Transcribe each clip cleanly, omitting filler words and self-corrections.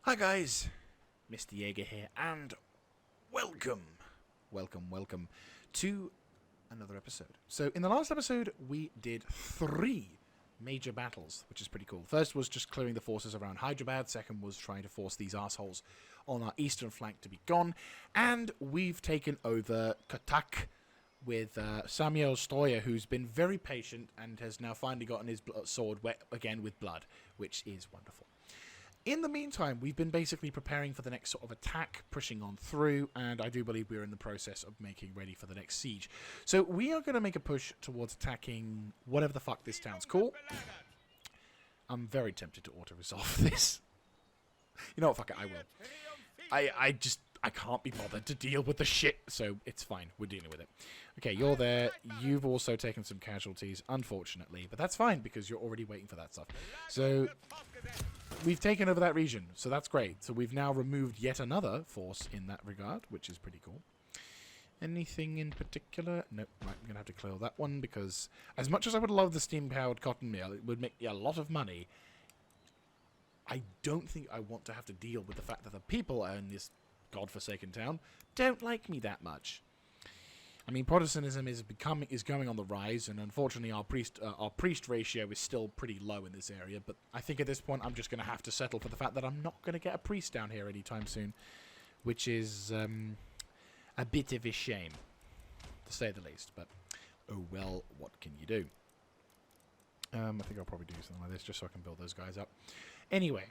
Hi guys, Mr. Jaeger here, and welcome to another episode. So in the last episode, we did 3 major battles, which is pretty cool. First was just clearing the forces around Hyderabad. Second was trying to force these assholes on our eastern flank to be gone. And we've taken over Katak with Samuel Stoyer, who's been very patient and has now finally gotten his sword wet again with blood, which is wonderful. In the meantime, we've been basically preparing for the next sort of attack, pushing on through, and I do believe we're in the process of making ready for the next siege. So we are going to make a push towards attacking whatever the fuck this town's called. I'm very tempted to auto-resolve this. You know what, fuck it, I will. I can't be bothered to deal with the shit, so it's fine, we're dealing with it. Okay, you're there. You've also taken some casualties, unfortunately, but that's fine because you're already waiting for that stuff. So we've taken over that region, so that's great. So we've now removed yet another force in that regard, which is pretty cool. Anything in particular? Nope, right, I'm going to have to clear that one because as much as I would love the steam-powered cotton mill, it would make me a lot of money. I don't think I want to have to deal with the fact that the people in this godforsaken town don't like me that much. I mean, Protestantism is going on the rise, and unfortunately our priest ratio is still pretty low in this area, but I think at this point I'm just going to have to settle for the fact that I'm not going to get a priest down here anytime soon, which is a bit of a shame, to say the least, but oh well, what can you do? I think I'll probably do something like this just so I can build those guys up. Anyway,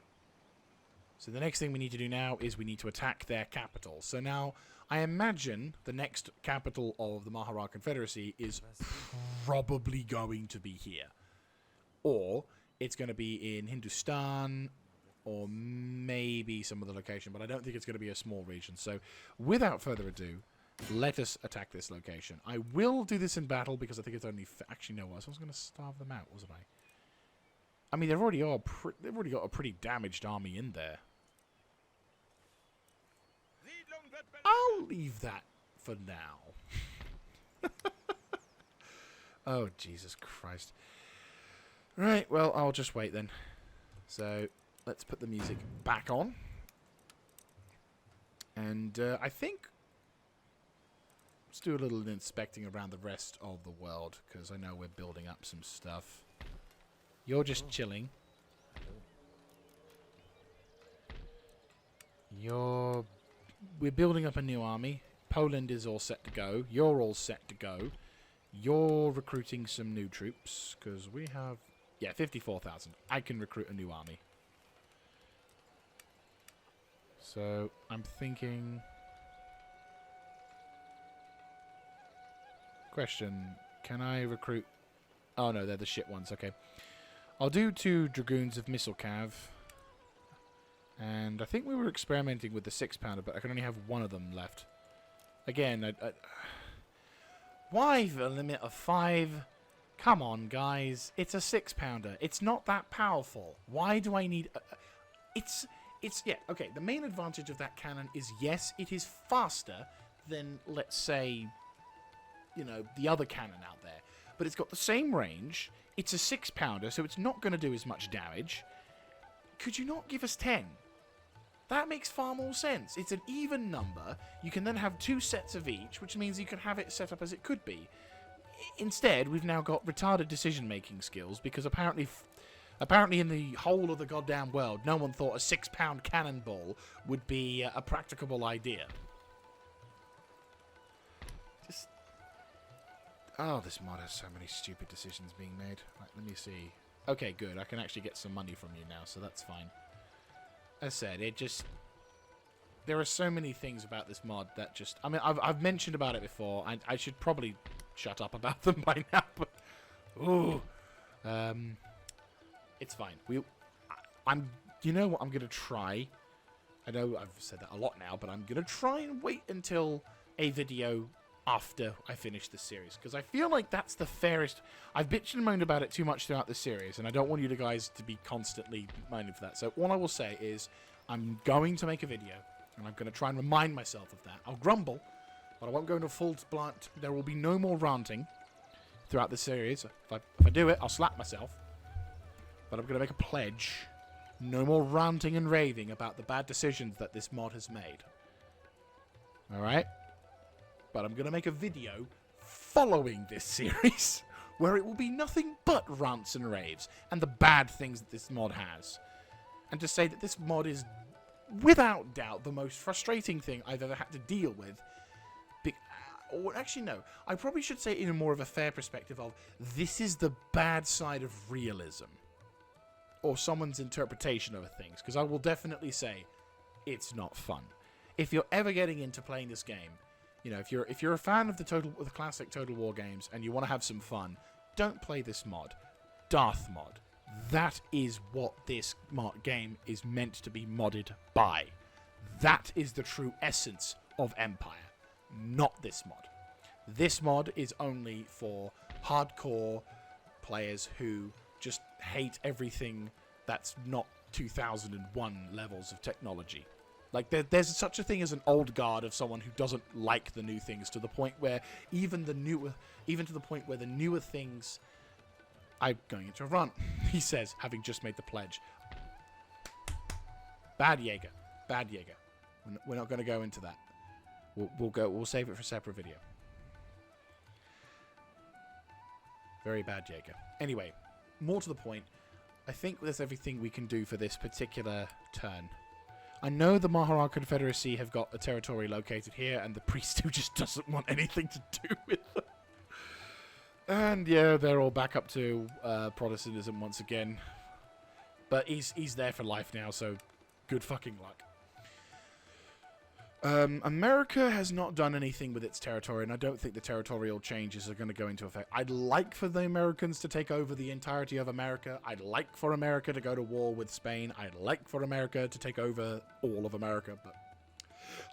so the next thing we need to do now is we need to attack their capital. So now, I imagine the next capital of the Marathra Confederacy is probably going to be here. Or it's going to be in Hindustan, or maybe some other location, but I don't think it's going to be a small region. So without further ado, let us attack this location. I will do this in battle because I think it's only... Actually, no, I was going to starve them out, wasn't I? I mean, they've already got a pretty damaged army in there. I'll leave that for now. Oh, Jesus Christ. Right, well, I'll just wait then. So, let's put the music back on. And I think... let's do a little inspecting around the rest of the world, because I know we're building up some stuff. You're just chilling. We're building up a new army. Poland is all set to go. You're all set to go. You're recruiting some new troops, because we have... yeah, 54,000. I can recruit a new army. So, I'm thinking... question, can I recruit... oh no, they're the shit ones, okay. I'll do 2 Dragoons of Missile Cav. And I think we were experimenting with the 6-pounder, but I can only have 1 of them left. Again, why a limit of 5? Come on, guys. It's a 6-pounder. It's not that powerful. Why do I need... yeah, okay. The main advantage of that cannon is, yes, it is faster than, let's say, you know, the other cannon out there. But it's got the same range. It's a 6-pounder, so it's not going to do as much damage. Could you not give us 10? That makes far more sense. It's an even number. You can then have 2 sets of each, which means you can have it set up as it could be. Instead, we've now got retarded decision-making skills, because apparently in the whole of the goddamn world, no one thought a 6-pound cannonball would be a practicable idea. Just... oh, this mod has so many stupid decisions being made. Right, let me see. Okay, good. I can actually get some money from you now, so that's fine. As I said, it just... there are so many things about this mod that just... I mean, I've mentioned about it before. I should probably shut up about them by now, but... ooh. It's fine. You know what I'm going to try? I know I've said that a lot now, but I'm going to try and wait until a video after I finish this series, because I feel like that's the fairest. I've bitched and moaned about it too much throughout this series, and I don't want you guys to be constantly moaning for that. So all I will say is I'm going to make a video, and I'm going to try and remind myself of that. I'll grumble, but I won't go into full blunt. There will be no more ranting throughout this series. If I do it, I'll slap myself. But I'm going to make a pledge No more ranting and raving about the bad decisions that this mod has made. Alright? But I'm going to make a video following this series where it will be nothing but rants and raves and the bad things that this mod has. And to say that this mod is, without doubt, the most frustrating thing I've ever had to deal with. Or actually, no. I probably should say it in a more of a fair perspective of, this is the bad side of realism. Or someone's interpretation of things. Because I will definitely say, it's not fun. If you're ever getting into playing this game, you know, if you're a fan of the classic Total War games and you want to have some fun, don't play this mod. Darth mod. That is what this game is meant to be modded by. That is the true essence of Empire. Not this mod. This mod is only for hardcore players who just hate everything that's not 2001 levels of technology. Like, there's such a thing as an old guard of someone who doesn't like the new things, to the point where even to the point where the newer things... I'm going into a run, he says, having just made the pledge. Bad Jaeger. Bad Jaeger. We're not going to go into that. We'll save it for a separate video. Very bad Jaeger. Anyway, more to the point, I think there's everything we can do for this particular turn. I know the Marathra Confederacy have got a territory located here, and the priest who just doesn't want anything to do with them. And yeah, they're all back up to Protestantism once again. But he's there for life now, so good fucking luck. America has not done anything with its territory, and I don't think the territorial changes are going to go into effect. I'd like for the Americans to take over the entirety of America. I'd like for America to go to war with Spain. I'd like for America to take over all of America, but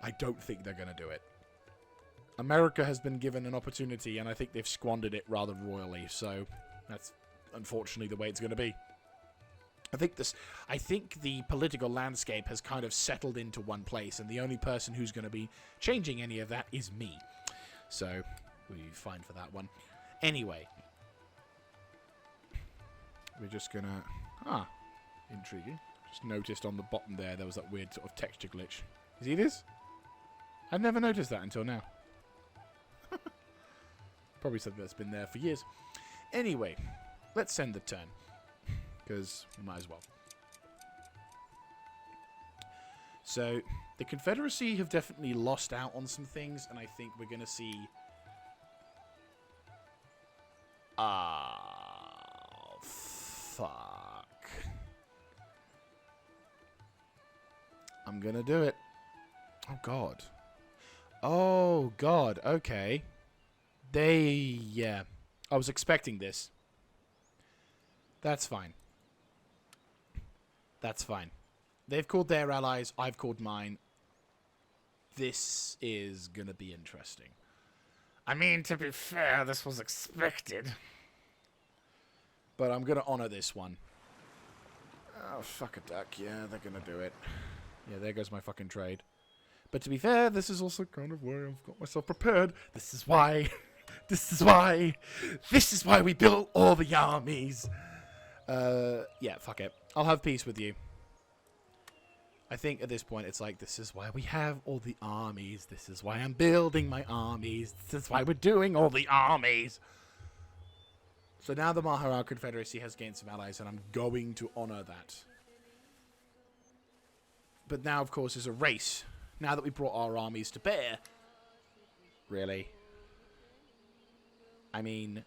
I don't think they're going to do it. America has been given an opportunity, and I think they've squandered it rather royally, so that's unfortunately the way it's going to be. I think the political landscape has kind of settled into one place, and the only person who's going to be changing any of that is me. So, we'll be fine for that one. Anyway. We're just going to... intriguing. Just noticed on the bottom there was that weird sort of texture glitch. You see this? I've never noticed that until now. Probably something that's been there for years. Anyway, let's send the turn. Because we might as well. So, the Confederacy have definitely lost out on some things, and I think we're going to see... fuck. I'm going to do it. Oh, God. Oh, God. Okay. Yeah. I was expecting this. That's fine. That's fine. They've called their allies. I've called mine. This is going to be interesting. I mean, to be fair, this was expected. But I'm going to honor this one. Oh, fuck a duck. Yeah, they're going to do it. Yeah, there goes my fucking trade. But to be fair, this is also kind of where I've got myself prepared. This is why... This is why we built all the armies. Yeah, fuck it. I'll have peace with you. I think at this point it's like, this is why we have all the armies. This is why I'm building my armies. This is why we're doing all the armies. So now the Marathra Confederacy has gained some allies, and I'm going to honor that. But now, of course, is a race. Now that we brought our armies to bear. Really? I mean...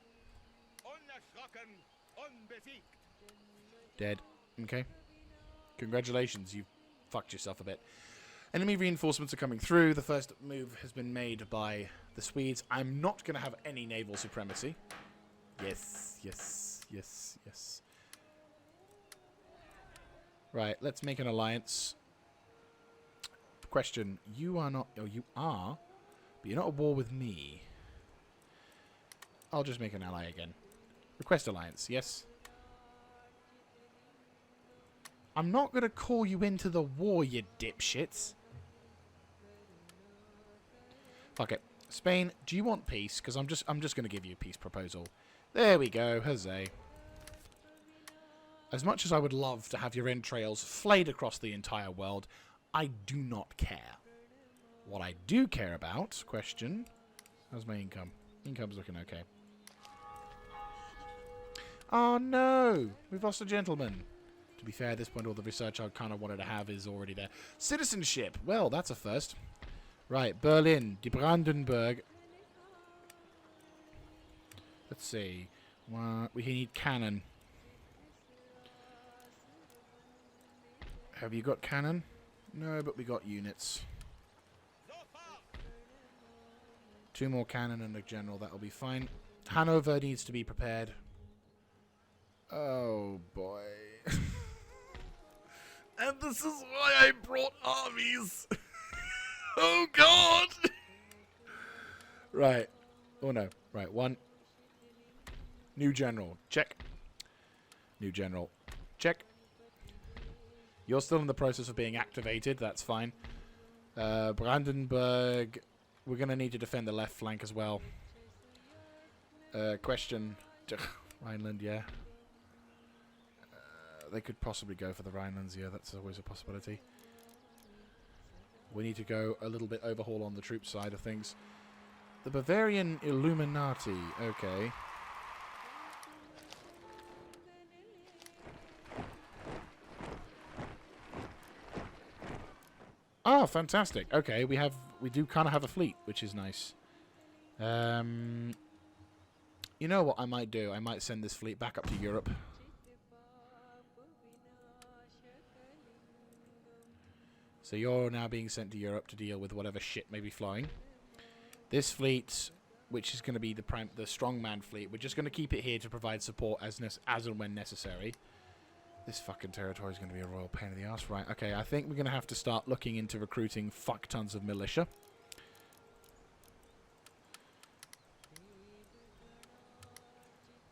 Dead. Okay. Congratulations, you fucked yourself a bit. Enemy reinforcements are coming through. The first move has been made by the Swedes. I'm not going to have any naval supremacy. Yes, yes, yes, yes. Right, let's make an alliance. Question, you are not... Oh, you are, but you're not at war with me. I'll just make an ally again. Request alliance, yes. I'm not going to call you into the war, you dipshits. Fuck it. Spain, do you want peace? Because I'm just going to give you a peace proposal. There we go. Huzzah. As much as I would love to have your entrails flayed across the entire world, I do not care. What I do care about, question, how's my income? Income's looking okay. Oh no! We've lost a gentleman. To be fair, at this point all the research I kind of wanted to have is already there. Citizenship! Well, that's a first. Right, Berlin, die Brandenburg. Let's see. We need cannon. Have you got cannon? No, but we got units. 2 more cannon and a general, that'll be fine. Hanover needs to be prepared. Oh boy. And this is why I brought armies. Oh god. Right. Oh no. Right, 1. New general. Check. New general. Check. You're still in the process of being activated. That's fine. Brandenburg. We're going to need to defend the left flank as well. Question. Rhineland, yeah. They could possibly go for the Rhinelands. Yeah, that's always a possibility. We need to go a little bit overhaul on the troop side of things. The Bavarian Illuminati. Okay. Ah, fantastic. Okay, we do kind of have a fleet, which is nice. You know what I might do? I might send this fleet back up to Europe. So you're now being sent to Europe to deal with whatever shit may be flying. This fleet, which is going to be the strongman fleet, we're just going to keep it here to provide support as and when necessary. This fucking territory is going to be a royal pain in the ass. Right, okay, I think we're going to have to start looking into recruiting fuck tons of militia.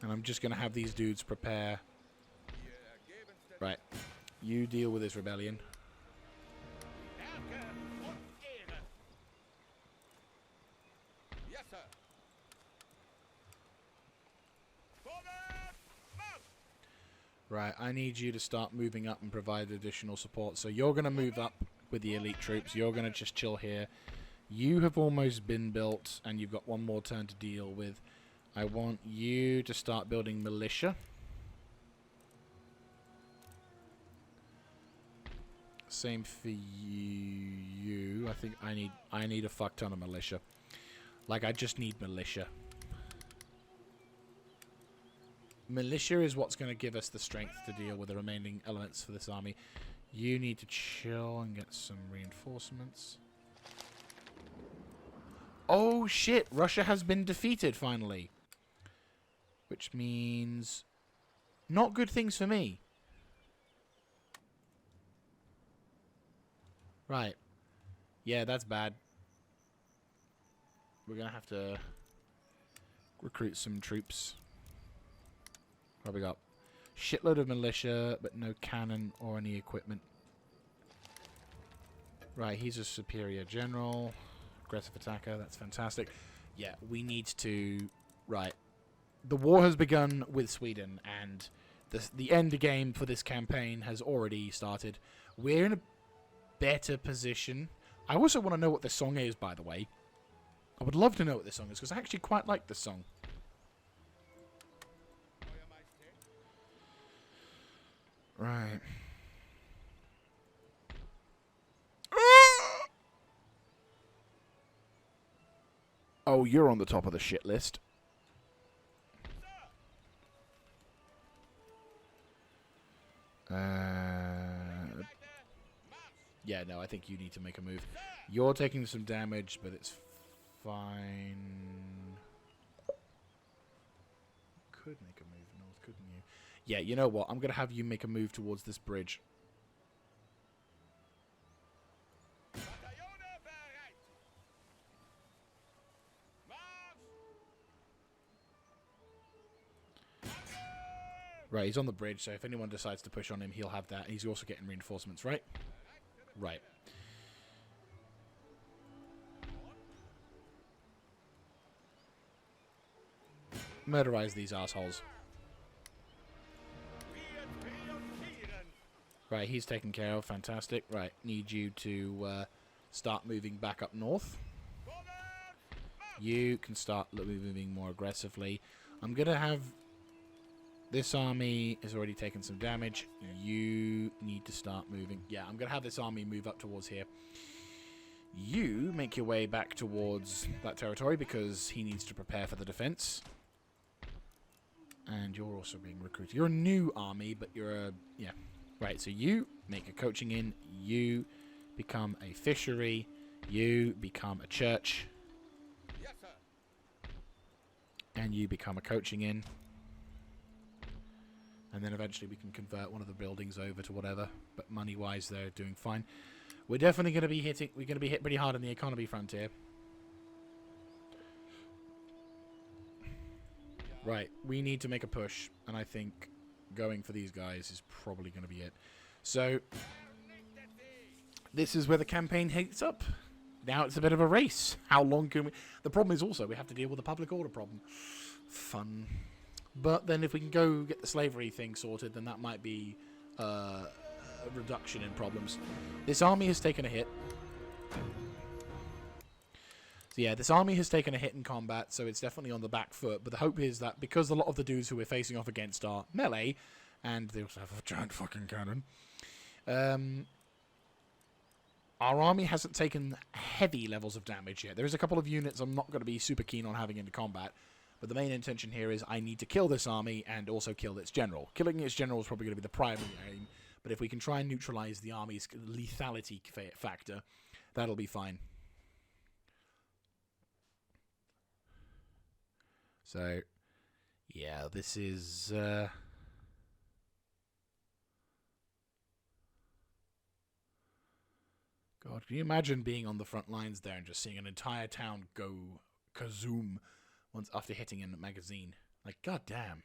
And I'm just going to have these dudes prepare. Right, you deal with this rebellion. Yes, sir. Right, I need you to start moving up and provide additional support. So you're going to move up with the elite troops. You're going to just chill here. You have almost been built, and you've got 1 more turn to deal with. I want you to start building militia. Same for you. I think I need a fuck ton of militia. Like, I just need militia. Militia is what's going to give us the strength to deal with the remaining elements for this army. You need to chill and get some reinforcements. Oh shit! Russia has been defeated finally. Which means not good things for me. Right. Yeah, that's bad. We're going to have to recruit some troops. What have we got? Shitload of militia, but no cannon or any equipment. Right, he's a superior general. Aggressive attacker, that's fantastic. Yeah, we need to... Right. The war has begun with Sweden, and the end game for this campaign has already started. We're in a better position. I also want to know what this song is, by the way. I would love to know what this song is, because I actually quite like this song. Right. Oh, you're on the top of the shit list. Yeah, no, I think you need to make a move. You're taking some damage, but it's fine. Could make a move north, couldn't you? Yeah, you know what? I'm going to have you make a move towards this bridge. Right, he's on the bridge, so if anyone decides to push on him, he'll have that. He's also getting reinforcements, right? Right. Murderize these assholes. Right, he's taken care of. Fantastic. Right, need you to start moving back up north. You can start moving more aggressively. I'm going to have... This army has already taken some damage. You need to start moving. Yeah, I'm going to have this army move up towards here. You make your way back towards that territory because he needs to prepare for the defense. And you're also being recruited. You're a new army, but you're a... Yeah. Right, so you make a coaching inn. You become a fishery. You become a church. Yes, sir. And you become a coaching inn. And then eventually we can convert one of the buildings over to whatever. But money-wise, they're doing fine. We're definitely going to be hitting... We're going to be hit pretty hard on the economy frontier. Right, we need to make a push. And I think going for these guys is probably going to be it. So, this is where the campaign heats up. Now it's a bit of a race. How long can we... The problem is also we have to deal with the public order problem. Fun. But then if we can go get the slavery thing sorted, then that might be a reduction in problems. This army has taken a hit. So yeah, this army has taken a hit in combat, so it's definitely on the back foot. But the hope is that because a lot of the dudes who we're facing off against are melee, and they also have a giant fucking cannon, our army hasn't taken heavy levels of damage yet. There is a couple of units I'm not going to be super keen on having into combat. But the main intention here is I need to kill this army and also kill its general. Killing its general is probably going to be the primary aim. But if we can try and neutralize the army's lethality factor, that'll be fine. So, yeah, this is... God, can you imagine being on the front lines there and just seeing an entire town go kazoom once after hitting in a magazine? Like, goddamn.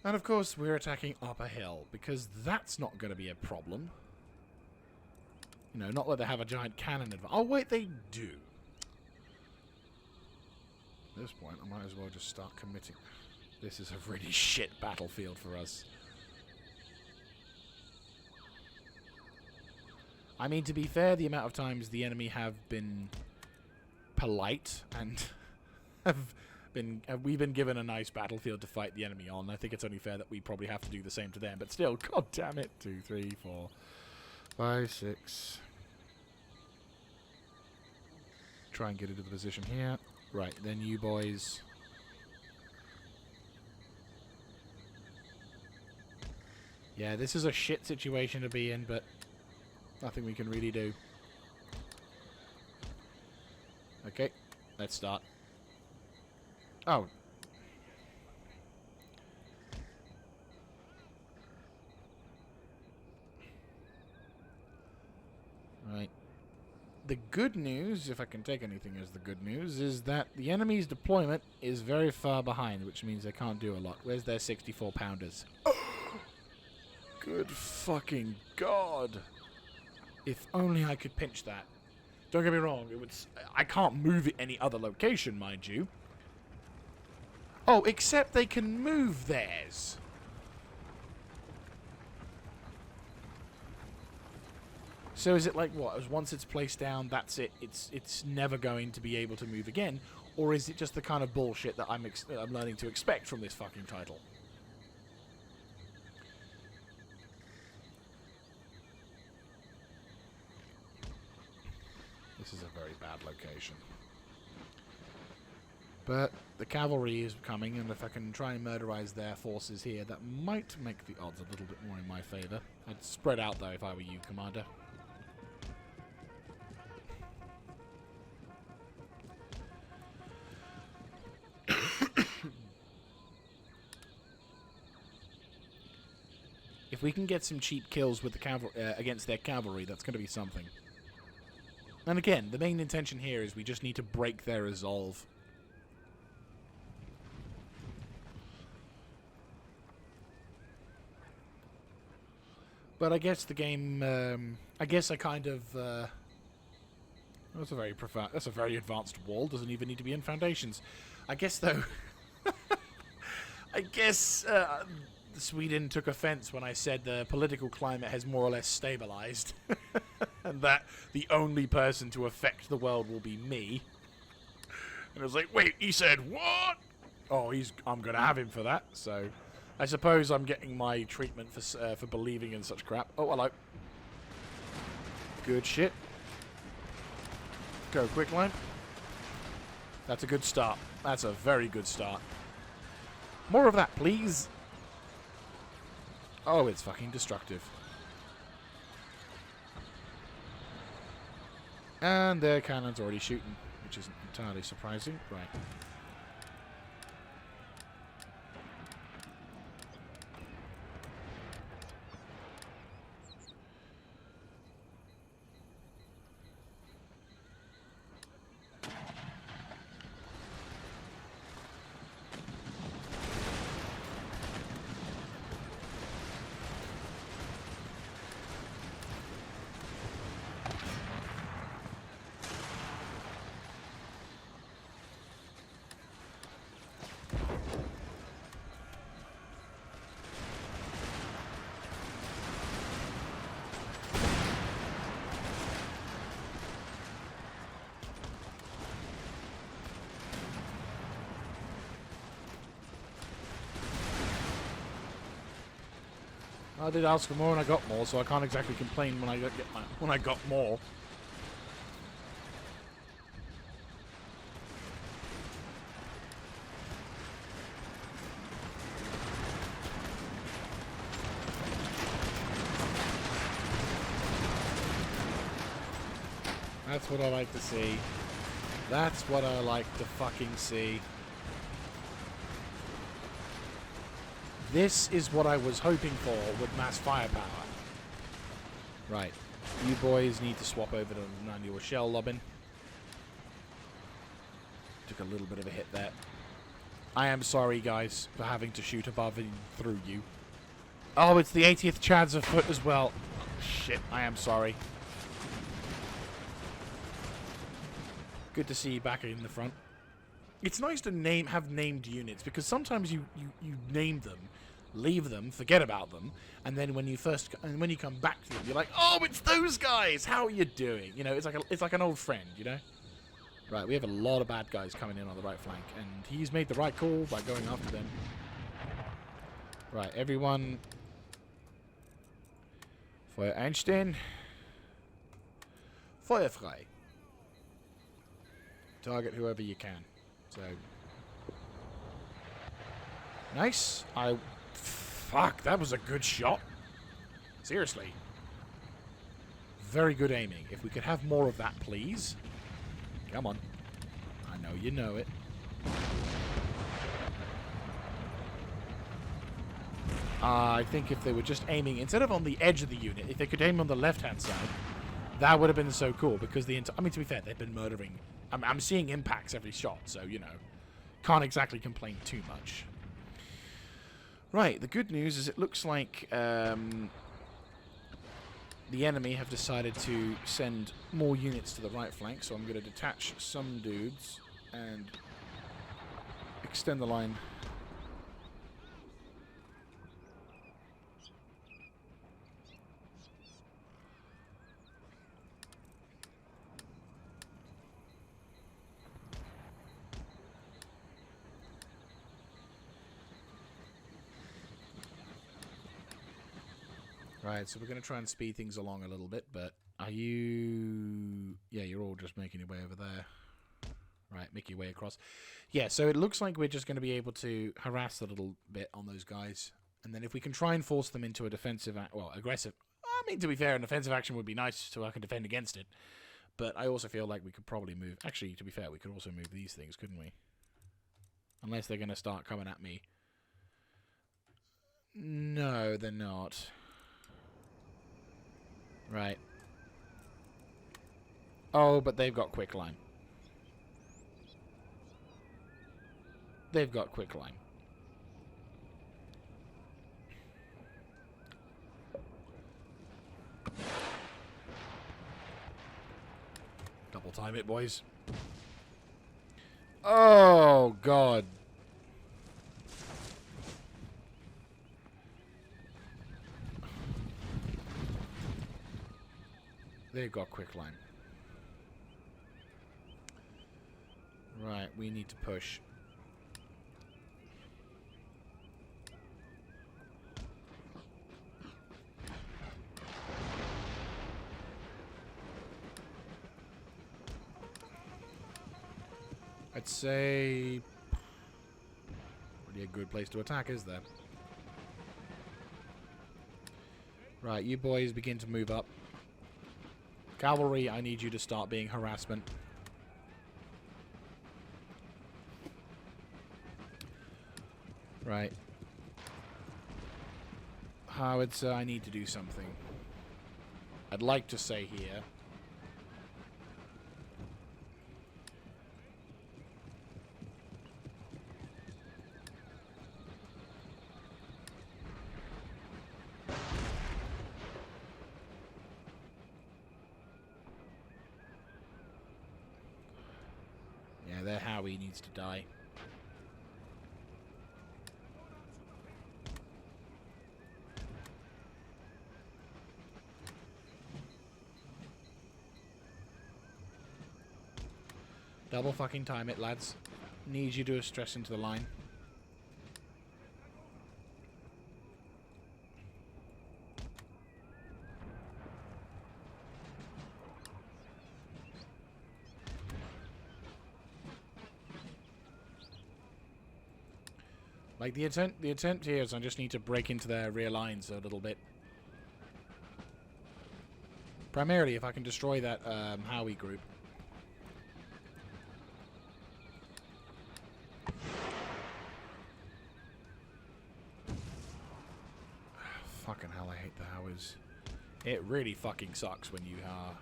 And of course, we're attacking up a hill, because that's not going to be a problem. You know, not that they have a giant cannon. Oh, wait, they do. At this point, I might as well just start committing. This is a really shit battlefield for us. I mean, to be fair, the amount of times the enemy have been polite and we've been given a nice battlefield to fight the enemy on. I think it's only fair that we probably have to do the same to them. But still, god damn it. 2, 3, 4, 5, 6. Try and get into the position here. Right, then you boys. Yeah, this is a shit situation to be in, but nothing we can really do. Okay, let's start. Oh. Right. The good news, if I can take anything as the good news, is that the enemy's deployment is very far behind, which means they can't do a lot. Where's their 64-pounders? Good fucking God. If only I could pinch that. Don't get me wrong, I can't move it any other location, mind you. Oh, except they can move theirs. So is it like what? As once it's placed down, that's it. It's never going to be able to move again, or is it just the kind of bullshit that I'm learning to expect from this fucking title? This is a very bad location. But the cavalry is coming, and if I can try and murderize their forces here, that might make the odds a little bit more in my favor. I'd spread out, though, if I were you, Commander. If we can get some cheap kills with the against their cavalry, that's going to be something. And again, the main intention here is we just need to break their resolve. But I guess the game, I guess I kind of, that's a very profound, that's a very advanced wall, doesn't even need to be in foundations. I guess though, I guess, Sweden took offense when I said the political climate has more or less stabilized. And that the only person to affect the world will be me. And I was like, wait, he said what? Oh, I'm going to have him for that. So I suppose I'm getting my treatment for believing in such crap. Oh, hello. Good shit. Go, quicklime. That's a good start. That's a very good start. More of that, please. Oh, it's fucking destructive. And their cannon's already shooting, which isn't entirely surprising. Right. I did ask for more and I got more, so I can't exactly complain when I got more. That's what I like to see. That's what I like to fucking see. This is what I was hoping for with mass firepower. Right. You boys need to swap over to manual shell lobbing. Took a little bit of a hit there. I am sorry, guys, for having to shoot above and through you. Oh, it's the 80th Chads afoot as well. Oh, shit, I am sorry. Good to see you back in the front. It's nice to have named units, because sometimes you name them, leave them, forget about them, and then when you come back to them, you're like, oh, it's those guys. How are you doing? You know, it's like an old friend, you know. Right, we have a lot of bad guys coming in on the right flank, and he's made the right call by going after them. Right, everyone, Feuer einstehen, Feuer frei. Target whoever you can. So nice. Fuck, that was a good shot. Seriously. Very good aiming. If we could have more of that, please. Come on. I know you know it. I think if they were just aiming, instead of on the edge of the unit, if they could aim on the left-hand side, that would have been so cool, because I mean, to be fair, they've been murdering. I'm seeing impacts every shot, so, you know, can't exactly complain too much. Right, the good news is it looks like the enemy have decided to send more units to the right flank, so I'm going to detach some dudes and extend the line. Right, so we're going to try and speed things along a little bit, but are you... Yeah, you're all just making your way over there. Right, make your way across. Yeah, so it looks like we're just going to be able to harass a little bit on those guys, and then if we can try and force them into a defensive... aggressive... I mean, to be fair, an offensive action would be nice so I can defend against it, but I also feel like we could probably move... Actually, to be fair, we could also move these things, couldn't we? Unless they're going to start coming at me. No, they're not. Right. Oh, but they've got quicklime. They've got quicklime. Double time it, boys. Oh, God. They've got quicklime. Right, we need to push. I'd say... really a good place to attack, is there? Right, you boys begin to move up. Cavalry, I need you to start being harassment. Right. Howitzer, I need to do something. I'd like to say here. Yeah, there Howie needs to die. Double fucking time it, lads. Need you to stress into the line. Like the attempt here is I just need to break into their rear lines a little bit. Primarily if I can destroy that Howie group. Fucking hell, I hate the Howies. It really fucking sucks when you are...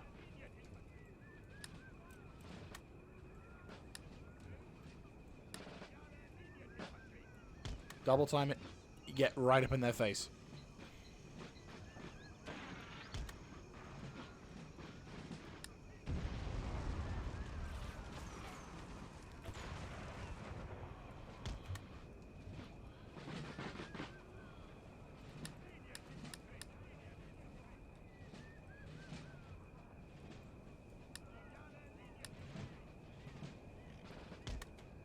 double time it, you get right up in their face.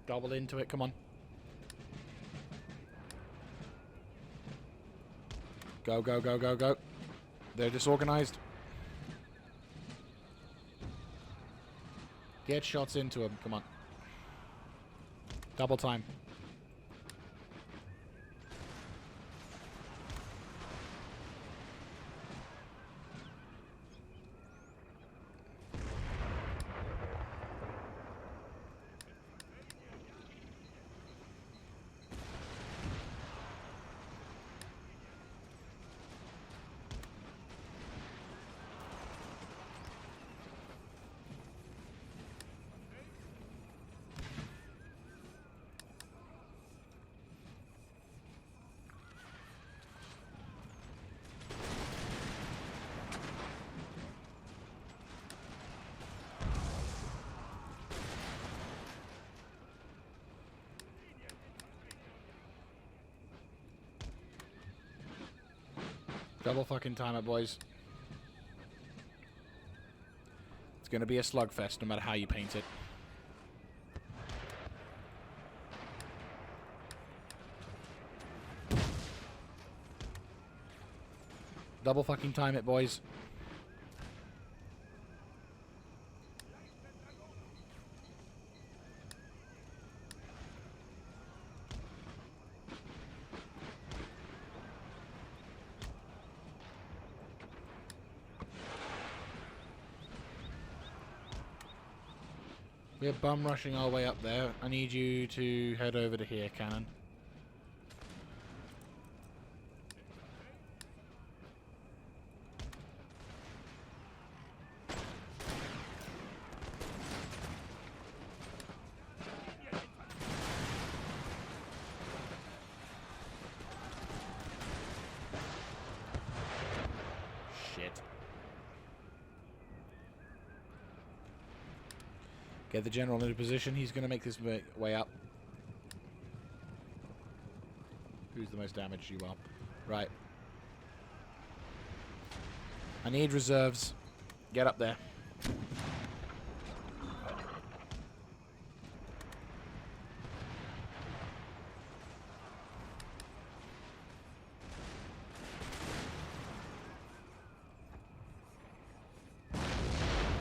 Double into it, come on. Go, go, go, go, go. They're disorganized. Get shots into them, come on. Double time. Double fucking time it, boys. It's gonna be a slugfest no matter how you paint it. Double fucking time it, boys. We're bum rushing our way up there. I need you to head over to here, cannon. Get the general into position. He's going to make this way up. Who's the most damaged? You are. Right. I need reserves. Get up there.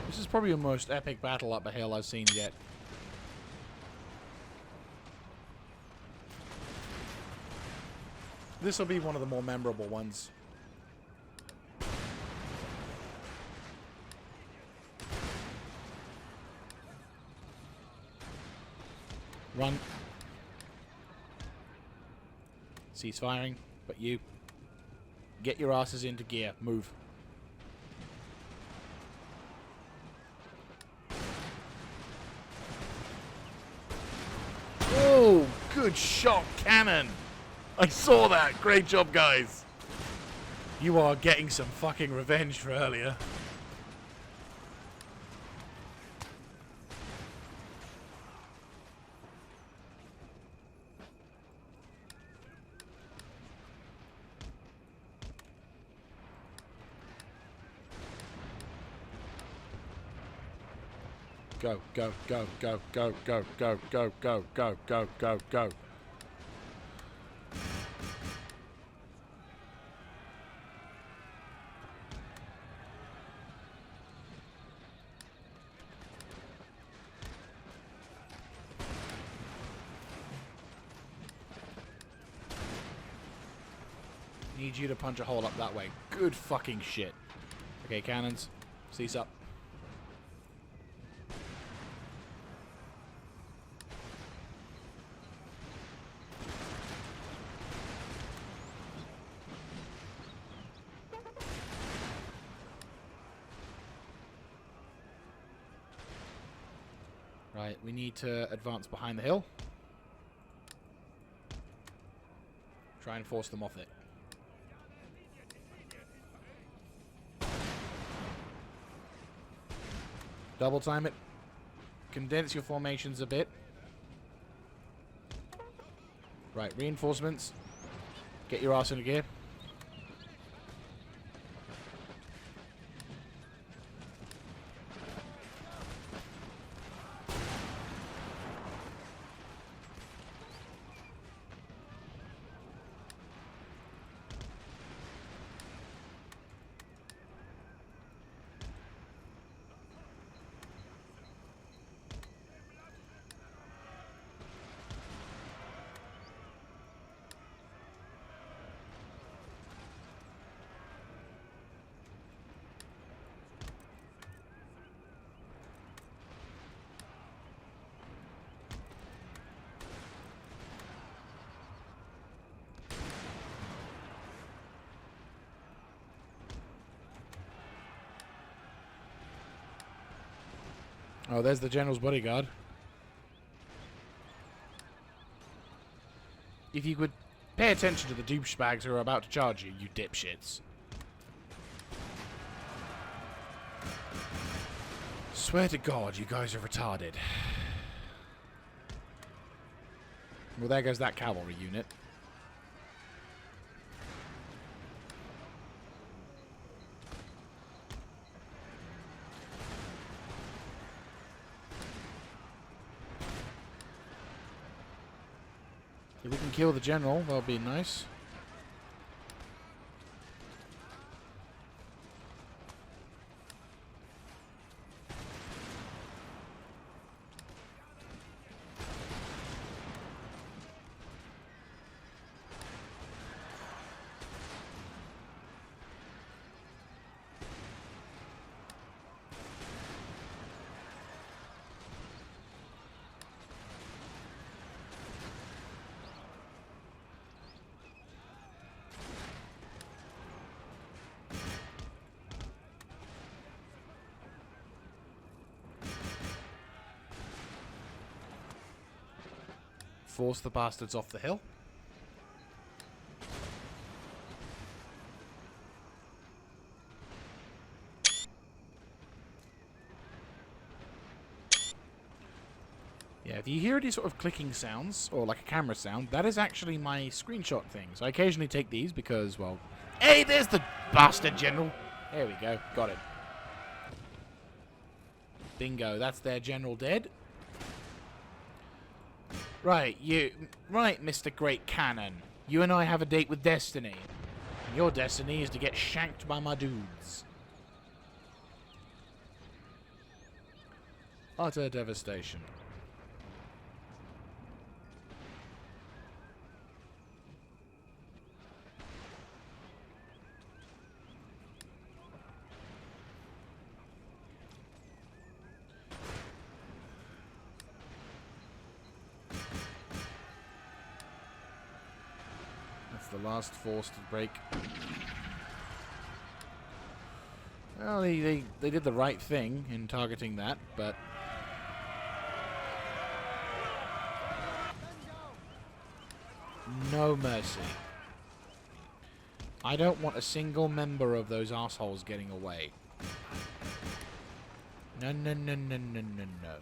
This is probably the most epic battle up a hill I've seen yet. This will be one of the more memorable ones. Run. Cease firing, but you get your asses into gear. Move. Oh, good shot, cannon. I saw that. Great job, guys. You are getting some fucking revenge for earlier. Go, go, go, go, go, go, go, go, go, go, go, go, go. Need you to punch a hole up that way. Good fucking shit. Okay, cannons. Cease up. Right, we need to advance behind the hill. Try and force them off it. Double time it. Condense your formations a bit. Right, reinforcements. Get your arse into gear. Oh, there's the general's bodyguard. If you could pay attention to the douchebags who are about to charge you, you dipshits. Swear to God, you guys are retarded. Well, there goes that cavalry unit. If we can kill the general, that'll be nice. Force the bastards off the hill. Yeah, if you hear any sort of clicking sounds, or like a camera sound, that is actually my screenshot thing. So I occasionally take these because, well... Hey, there's the bastard general! There we go, got it. Bingo, that's their general dead. Right, Right, Mr. Great Cannon. You and I have a date with destiny. And your destiny is to get shanked by my dudes. Utter devastation. The last force to break. Well, they did the right thing in targeting that, but no mercy. I don't want a single member of those assholes getting away. No, no, no, no, no, no, no.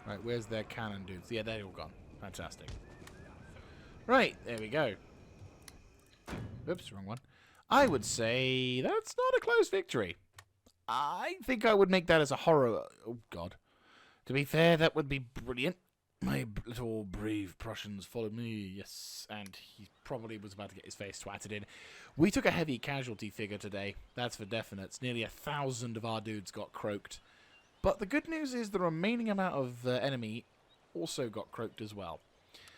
Right, where's their cannon dudes? Yeah, they're all gone. Fantastic. Right, there we go. Oops, wrong one. I would say that's not a close victory. I think I would make that as a horror... Oh, God. To be fair, that would be brilliant. My little brave Prussians followed me, yes. And he probably was about to get his face twatted in. We took a heavy casualty figure today. That's for definite. Nearly 1,000 of our dudes got croaked. But the good news is the remaining amount of enemy also got croaked as well.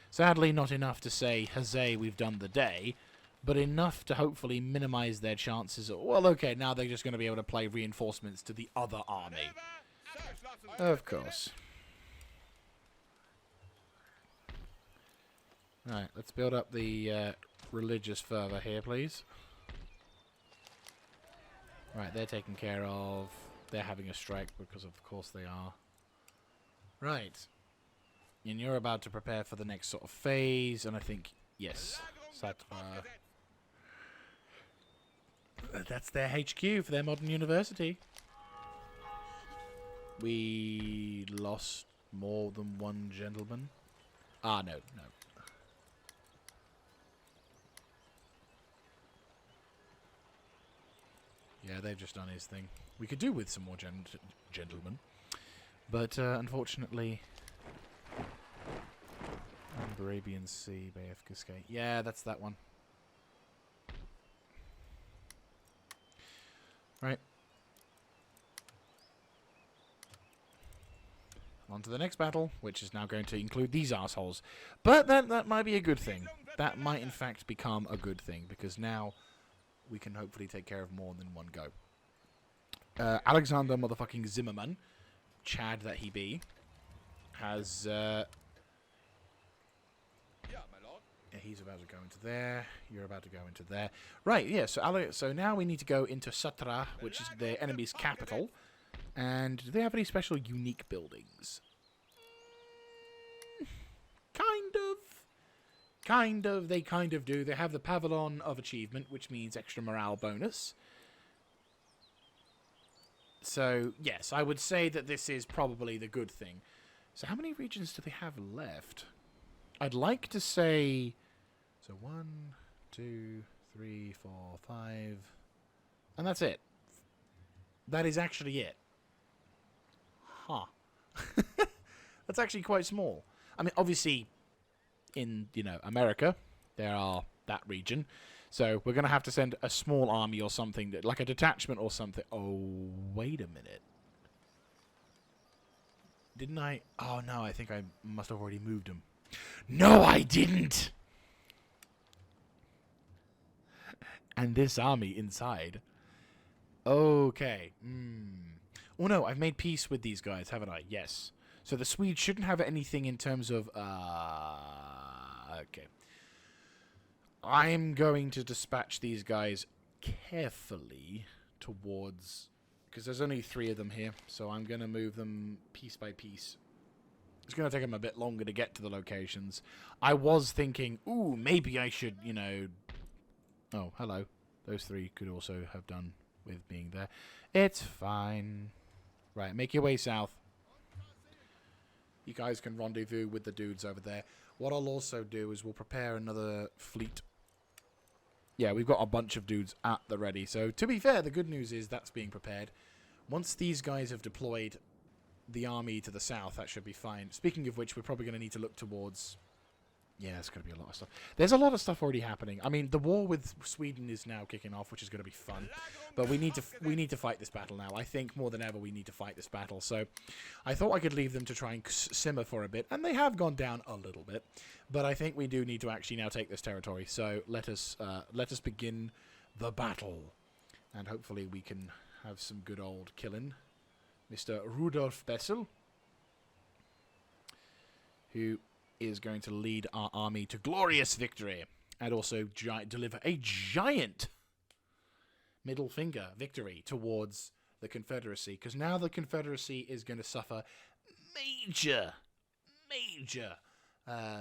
Sadly, not enough to say, huzzay, we've done the day, but enough to hopefully minimize their chances. Well, okay, now they're just going to be able to play reinforcements to the other army. Of course. Right, let's build up the religious fervor here, please. Right, they're taken care of. They're having a strike because of course they are. Right. And you're about to prepare for the next sort of phase, and I think, yes, Marathra. That's their HQ for their modern university. We lost more than one gentleman. Ah, no, no. Yeah, they've just done his thing. We could do with some more gentlemen. But, unfortunately... Arabian Sea, Bay of Biscay. Yeah, that's that one. Right. On to the next battle, which is now going to include these assholes. But that might be a good thing. That might, in fact, become a good thing, because now we can hopefully take care of more than one go. Alexander motherfucking Zimmerman, Chad that he be, has... yeah, he's about to go into there. You're about to go into there. Right, yeah, so now we need to go into Satra, which is the enemy's capital. And do they have any special unique buildings? Kind of. They kind of do. They have the Pavilion of Achievement, which means extra morale bonus. So, yes, I would say that this is probably the good thing. So how many regions do they have left? I'd like to say... So 1, 2, 3, 4, 5... And that's it. That is actually it. Huh. That's actually quite small. I mean, obviously, in, America, there are that region. So we're going to have to send a small army or something, like a detachment or something. Oh, wait a minute. Didn't I? Oh, no, I think I must have already moved them. No, I didn't! And this army inside. Okay. Oh, no, I've made peace with these guys, haven't I? Yes. So the Swedes shouldn't have anything in terms of... okay. I'm going to dispatch these guys carefully towards... Because there's only 3 of them here, so I'm going to move them piece by piece. It's going to take them a bit longer to get to the locations. I was thinking, ooh, maybe I should, Oh, hello. Those 3 could also have done with being there. It's fine. Right, make your way south. You guys can rendezvous with the dudes over there. What I'll also do is we'll prepare another fleet. Yeah, we've got a bunch of dudes at the ready. So, to be fair, the good news is that's being prepared. Once these guys have deployed the army to the south, that should be fine. Speaking of which, we're probably going to need to look towards... Yeah, it's going to be a lot of stuff. There's a lot of stuff already happening. I mean, the war with Sweden is now kicking off, which is going to be fun. But we need to fight this battle now. I think more than ever we need to fight this battle. So I thought I could leave them to try and simmer for a bit, and they have gone down a little bit. But I think we do need to actually now take this territory. So let us begin the battle, and hopefully we can have some good old killing. Mr. Rudolf Bessel, who is going to lead our army to glorious victory, and also deliver a giant middle finger victory towards the Confederacy, because now the Confederacy is going to suffer major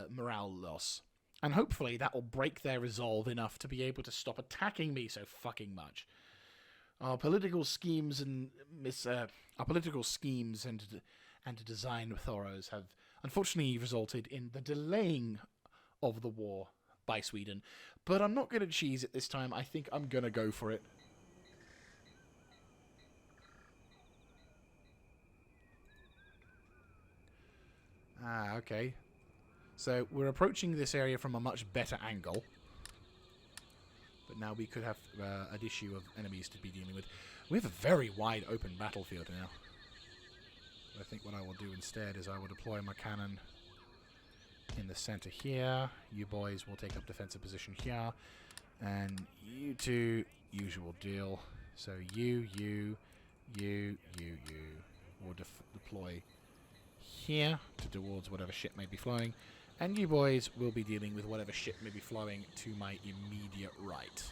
morale loss, and hopefully that will break their resolve enough to be able to stop attacking me so fucking much. Our political schemes and design thorougghs have unfortunately resulted in the delaying of the war by Sweden. But I'm not going to cheese it this time. I think I'm going to go for it. Ah, okay. So we're approaching this area from a much better angle. But now we could have an issue of enemies to be dealing with. We have a very wide open battlefield now. I think what I will do instead is I will deploy my cannon in the center here. You boys will take up defensive position here. And you two, usual deal. So you will deploy here towards whatever ship may be flowing. And you boys will be dealing with whatever ship may be flowing to my immediate right.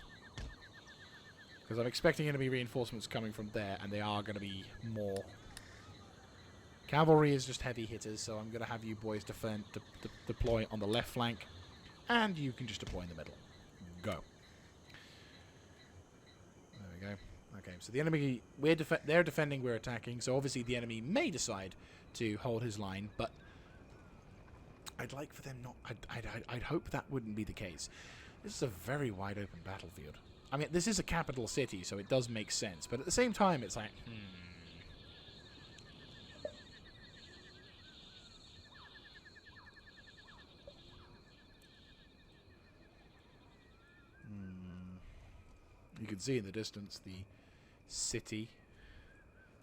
Because I'm expecting enemy reinforcements coming from there, and they are going to be more. Cavalry is just heavy hitters, so I'm going to have you boys deploy on the left flank, and you can just deploy in the middle. Go. There we go. Okay, so the enemy, they're defending, we're attacking, so obviously the enemy may decide to hold his line, but I'd like for them not... I'd hope that wouldn't be the case. This is a very wide open battlefield. I mean, this is a capital city, so it does make sense, but at the same time, it's like, You can see in the distance the city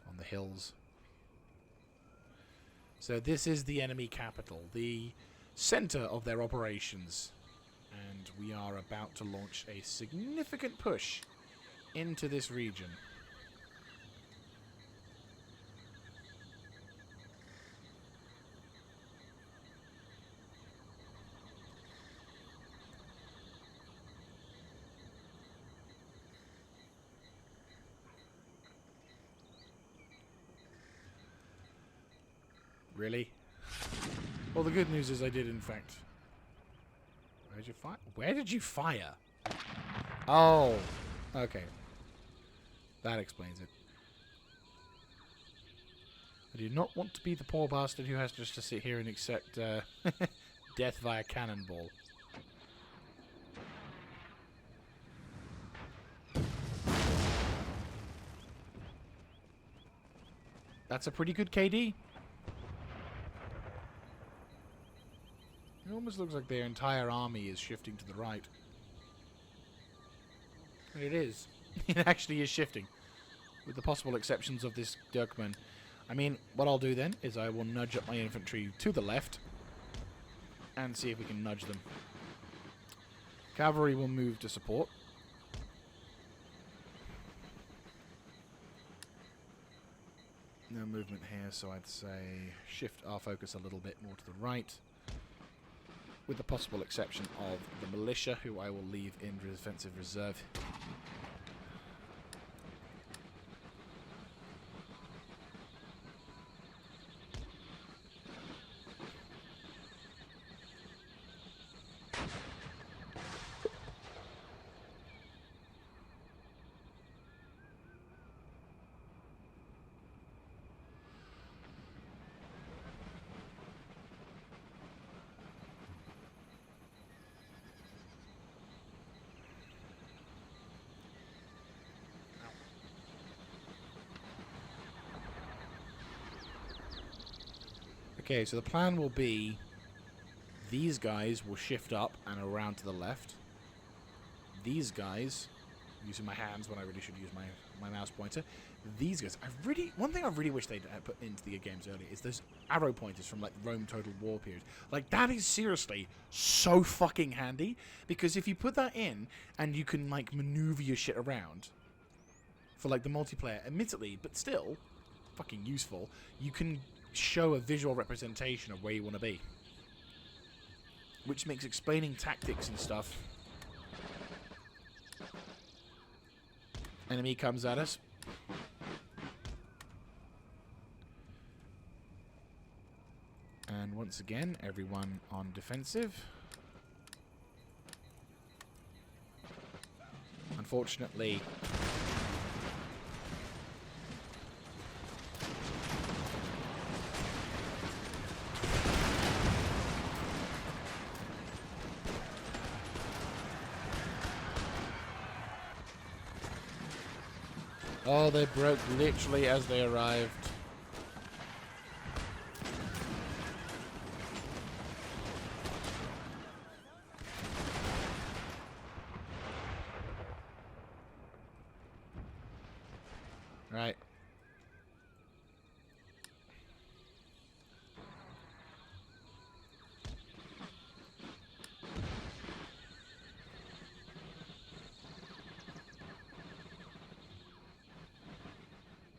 on the hills. So this is the enemy capital, the center of their operations. And we are about to launch a significant push into this region. Really? Well, the good news is I did, in fact. Where did you fire? Where did you fire? Oh, okay. That explains it. I do not want to be the poor bastard who has just to sit here and accept death via cannonball. That's a pretty good KD. It almost looks like their entire army is shifting to the right. And it is. It actually is shifting. With the possible exceptions of this Dirkman. I mean, what I'll do then is I will nudge up my infantry to the left. And see if we can nudge them. Cavalry will move to support. No movement here, so I'd say shift our focus a little bit more to the right. With the possible exception of the militia, who I will leave in defensive reserve. Okay, so the plan will be these guys will shift up and around to the left. These guys, using my hands when I really should use my mouse pointer. These guys, one thing I really wish they'd put into the games earlier is those arrow pointers from like Rome Total War period. Like that is seriously so fucking handy, because if you put that in and you can like maneuver your shit around for like the multiplayer, admittedly, but still fucking useful, you can show a visual representation of where you want to be, which makes explaining tactics and stuff. Enemy comes at us. And once again, everyone on defensive. Unfortunately, oh, they broke literally as they arrived. Right.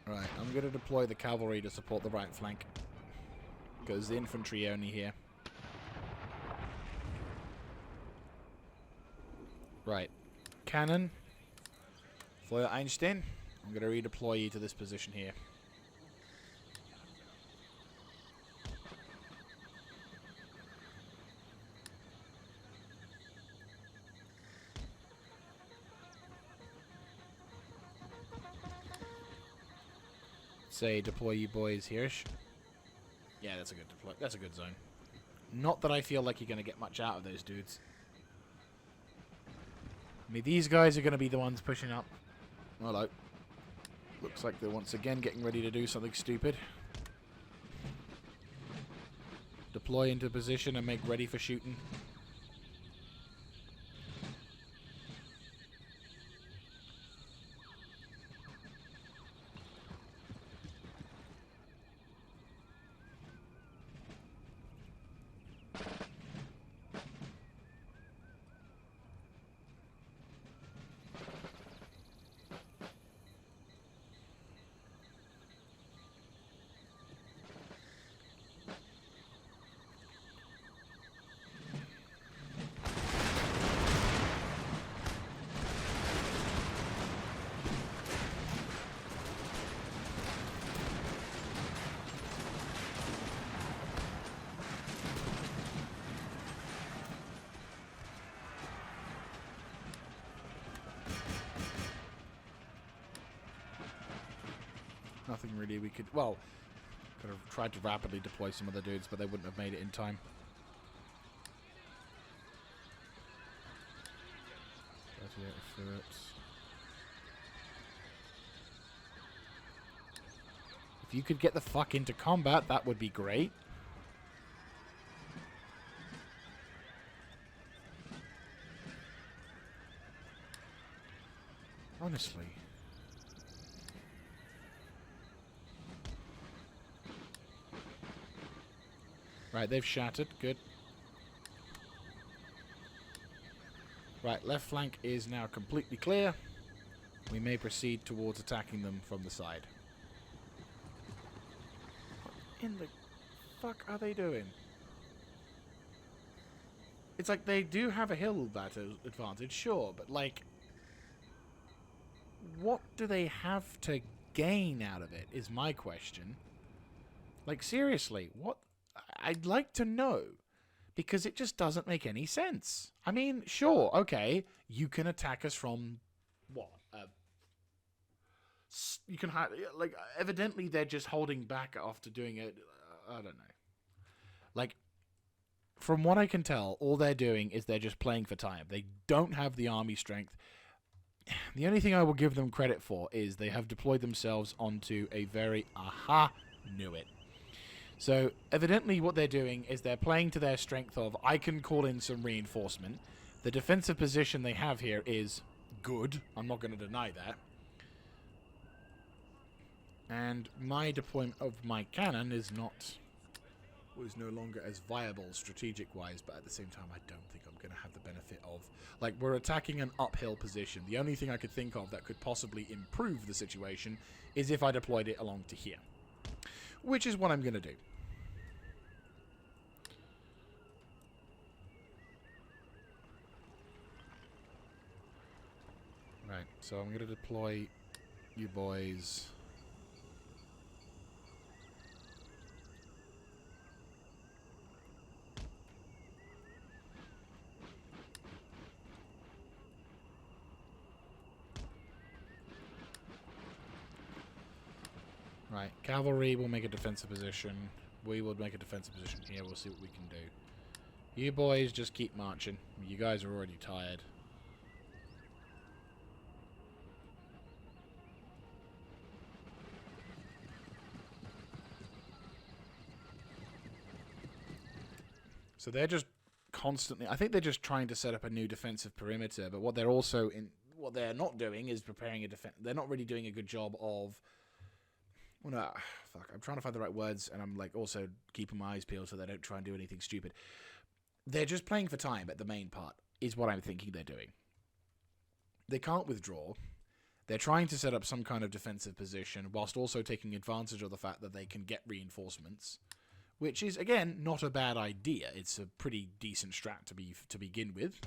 Right, I'm going to deploy the cavalry to support the right flank, because the infantry are only here. Right. Cannon. Feuer Einstein. I'm going to redeploy you to this position here. Say deploy you boys here. Yeah, that's a good deploy. That's a good zone. Not that I feel like you're going to get much out of those dudes. I mean, these guys are going to be the ones pushing up. Hello. Looks like they're once again getting ready to do something stupid. Deploy into position and make ready for shooting. Nothing really we could... Well, could have tried to rapidly deploy some of the dudes, but they wouldn't have made it in time. If you could get the fuck into combat, that would be great. Honestly. Right, they've shattered. Good. Right, left flank is now completely clear. We may proceed towards attacking them from the side. What in the fuck are they doing? It's like they do have a hill advantage, sure, but like... what do they have to gain out of it, is my question. Like, seriously, what... I'd like to know, because it just doesn't make any sense. I mean, sure, okay, you can attack us from what? You can like, evidently they're just holding back after doing it. I don't know. Like, from what I can tell, all they're doing is they're just playing for time. They don't have the army strength. The only thing I will give them credit for is they have deployed themselves onto a very knew it. So evidently what they're doing is they're playing to their strength of, I can call in some reinforcement. The defensive position they have here is good. I'm not going to deny that. And my deployment of my cannon is no longer as viable strategic-wise, but at the same time I don't think I'm going to have the benefit of... Like, we're attacking an uphill position. The only thing I could think of that could possibly improve the situation is if I deployed it along to here. Which is what I'm going to do. Right, so I'm going to deploy you boys... Right, cavalry will make a defensive position. We will make a defensive position here. We'll see what we can do. You boys just keep marching. You guys are already tired. So they're just constantly... I think they're just trying to set up a new defensive perimeter, but what they're not doing is preparing a defense. They're not really doing a good job of... Well, no, fuck. I'm trying to find the right words, and I'm like also keeping my eyes peeled so they don't try and do anything stupid. They're just playing for time at the main part, is what I'm thinking they're doing. They can't withdraw. They're trying to set up some kind of defensive position, whilst also taking advantage of the fact that they can get reinforcements, which is, again, not a bad idea. It's a pretty decent strat to begin with.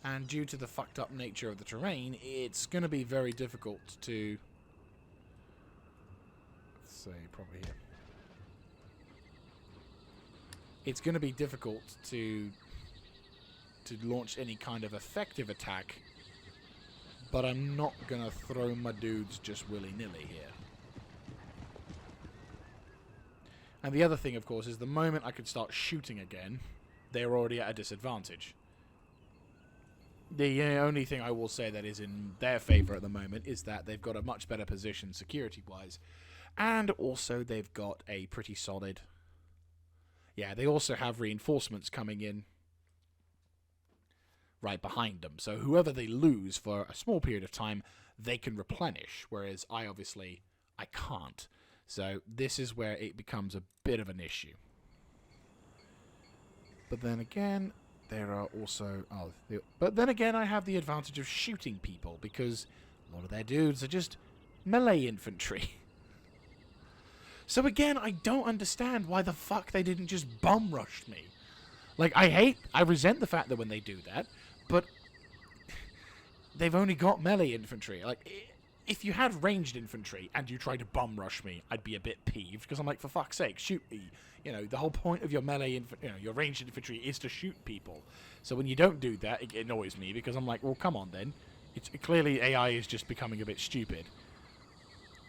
And due to the fucked up nature of the terrain, it's going to be very difficult to... Let's say, probably here. It's going to be difficult to launch any kind of effective attack, but I'm not going to throw my dudes just willy-nilly here. And the other thing, of course, is the moment I could start shooting again, they're already at a disadvantage. The only thing I will say that is in their favour at the moment is that they've got a much better position security-wise. And also they've got a pretty solid... Yeah, they also have reinforcements coming in right behind them. So whoever they lose for a small period of time, they can replenish. Whereas I can't. So this is where it becomes a bit of an issue. But then again... There are also... but then again, I have the advantage of shooting people, because a lot of their dudes are just melee infantry. So again, I don't understand why the fuck they didn't just bum rush me. Like, I resent the fact that when they do that, but they've only got melee infantry. Like, if you had ranged infantry and you tried to bum rush me, I'd be a bit peeved, because I'm like, for fuck's sake, shoot me. You know, the whole point of your melee, your ranged infantry is to shoot people. So when you don't do that, it annoys me, because I'm like, well, come on then. Clearly AI is just becoming a bit stupid.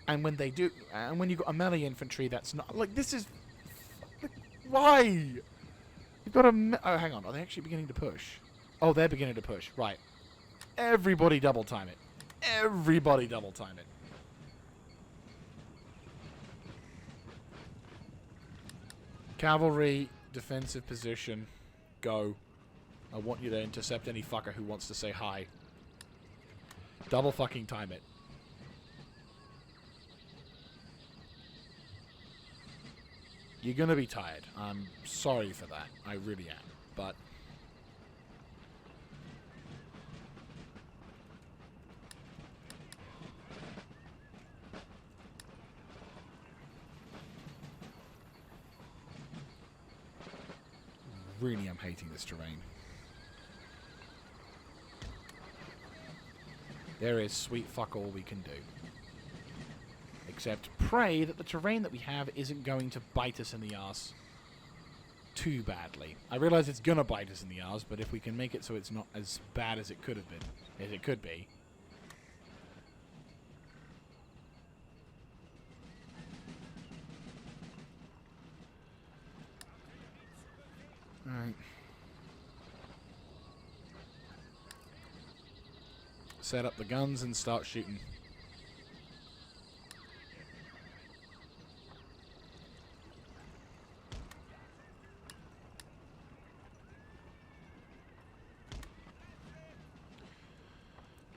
And when they do, and when you've got a melee infantry that's not, like, this is, why? You've got a, oh, hang on, are they actually beginning to push? Oh, they're beginning to push, right. Everybody double time it. Everybody double time it. Cavalry, defensive position, go. I want you to intercept any fucker who wants to say hi. Double fucking time it. You're gonna be tired. I'm sorry for that. I really am. But... really am hating this terrain. There is sweet fuck all we can do. Except pray that the terrain that we have isn't going to bite us in the arse too badly. I realize it's gonna bite us in the arse, but if we can make it so it's not as bad as it could have been, as it could be. Alright. Set up the guns and start shooting.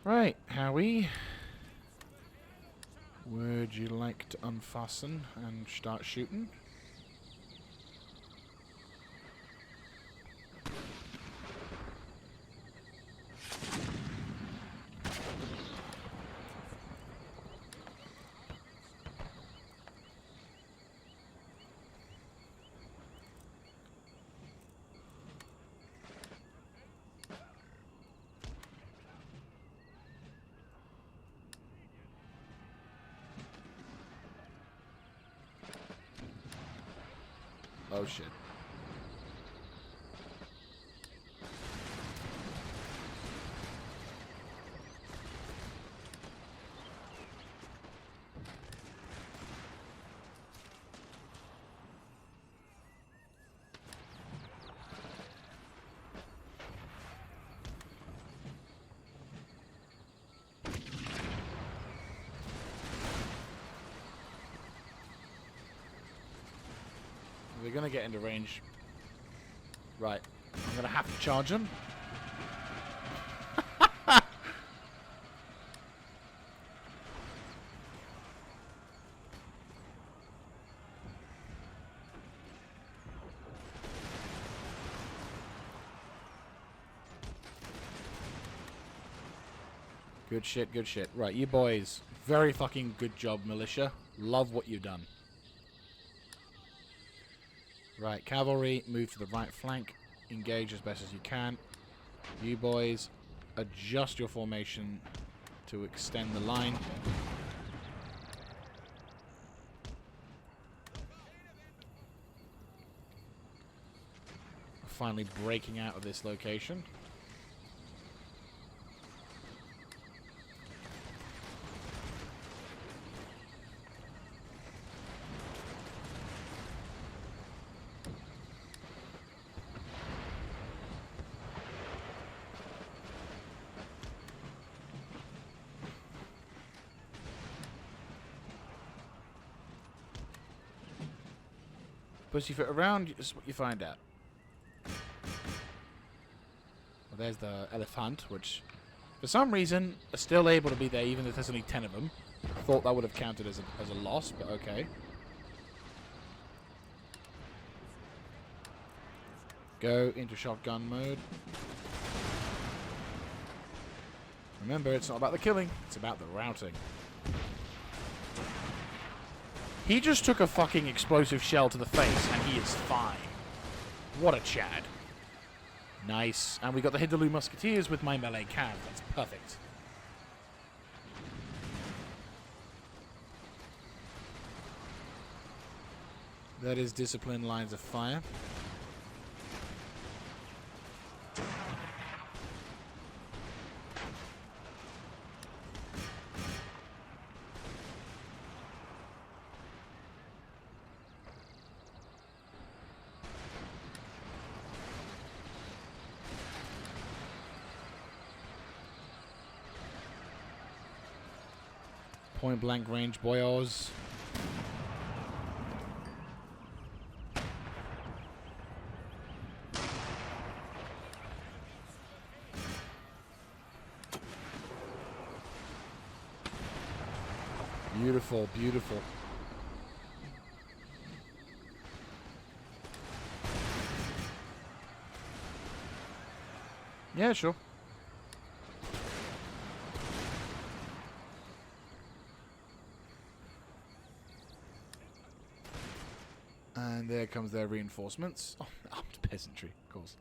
Right, Howie. Would you like to unfasten and start shooting? Oh shit. We're gonna get into range. Right. I'm gonna have to charge him. Good shit, good shit. Right, you boys. Very fucking good job, militia. Love what you've done. Right, cavalry, move to the right flank. Engage as best as you can. You boys, adjust your formation to extend the line. Finally breaking out of this location. Pussyfoot around, this is what you find out. Well, there's the elephant, which for some reason are still able to be there even if there's only 10 of them. Thought that would have counted as a loss, but okay. Go into shotgun mode. Remember, it's not about the killing, it's about the routing. He just took a fucking explosive shell to the face, and he is fine. What a Chad. Nice. And we got the Hindaloo Musketeers with my melee cav. That's perfect. That is disciplined lines of fire. Point blank range, boyos. Beautiful, beautiful. Yeah, sure. And there comes their reinforcements. Oh, armed peasantry, of course.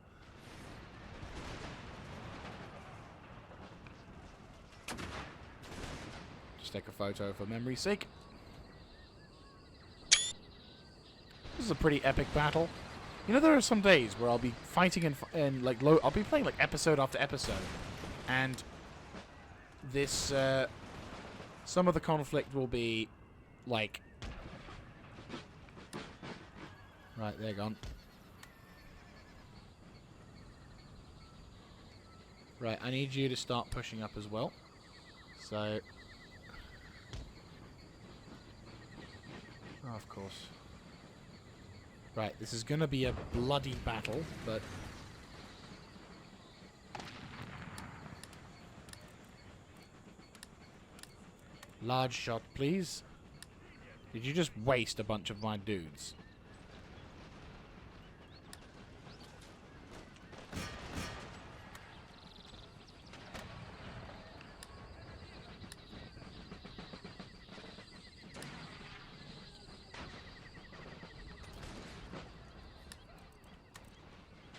Just take a photo for memory's sake. This is a pretty epic battle. You know, there are some days where I'll be fighting in like I'll be playing like episode after episode, and this some of the conflict will be like. Right, they're gone. Right, I need you to start pushing up as well. So... Oh, of course. Right, this is going to be a bloody battle, but... Large shot, please. Did you just waste a bunch of my dudes?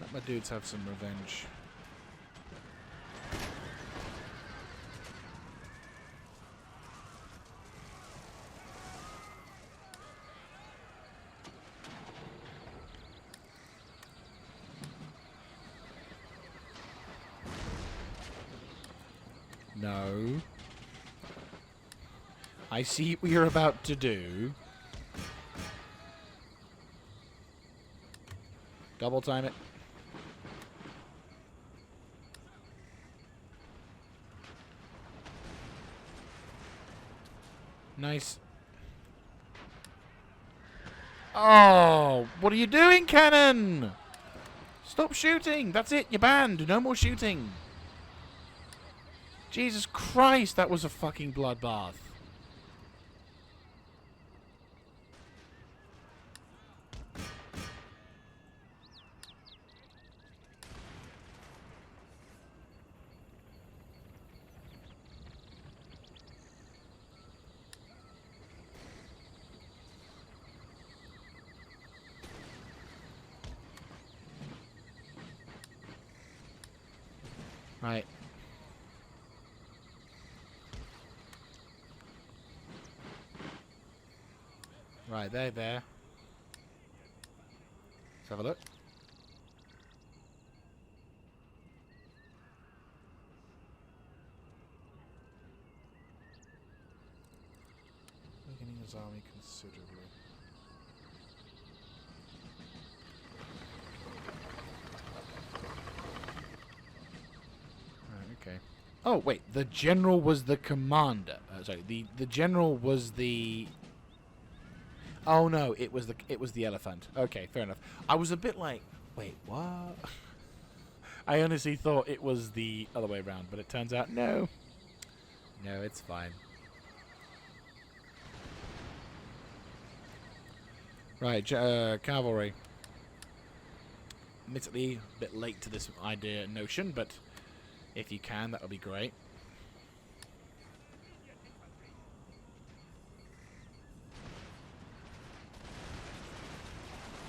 Let my dudes have some revenge. No. I see what you're about to do. Double time it. Nice. Oh, what are you doing, cannon? Stop shooting. That's it. You're banned. No more shooting. Jesus Christ, that was a fucking bloodbath. Right. Right, there. Let's have a look. Weakening his army considerably. Right, okay. Oh, wait. The general was the commander. Sorry, the general was the... Oh no, it was the elephant. Okay, fair enough. I was a bit like, wait, what? I honestly thought it was the other way around, but it turns out no. No, it's fine. Right, cavalry. Admittedly, a bit late to this notion, but if you can, that would be great.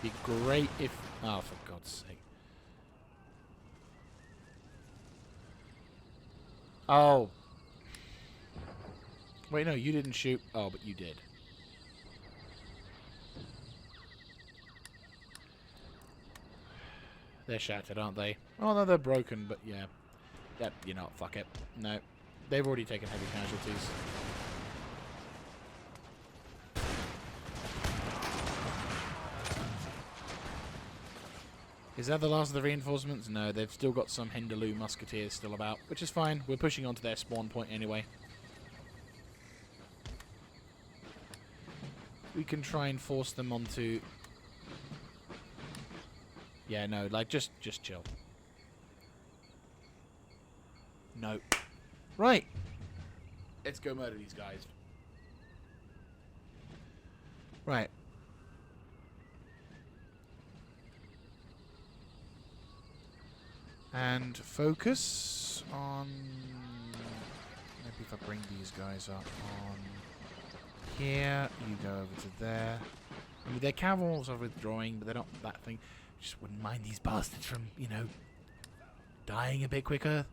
Be great if... Oh, for God's sake. Oh. Wait, no, you didn't shoot. Oh, but you did. They're shattered, aren't they? Oh, no, they're broken, but yeah. Yep, you know, fuck it. No. They've already taken heavy casualties. Is that the last of the reinforcements? No, they've still got some Hinderloo musketeers still about, which is fine. We're pushing onto their spawn point anyway. We can try and force them onto... Yeah, no, like, just chill. No. Right. Let's go murder these guys. Right. And focus on... Maybe if I bring these guys up on here, you go over to there. I mean, their cavalries are withdrawing, but they're not that thing. Just wouldn't mind these bastards from, you know, dying a bit quicker.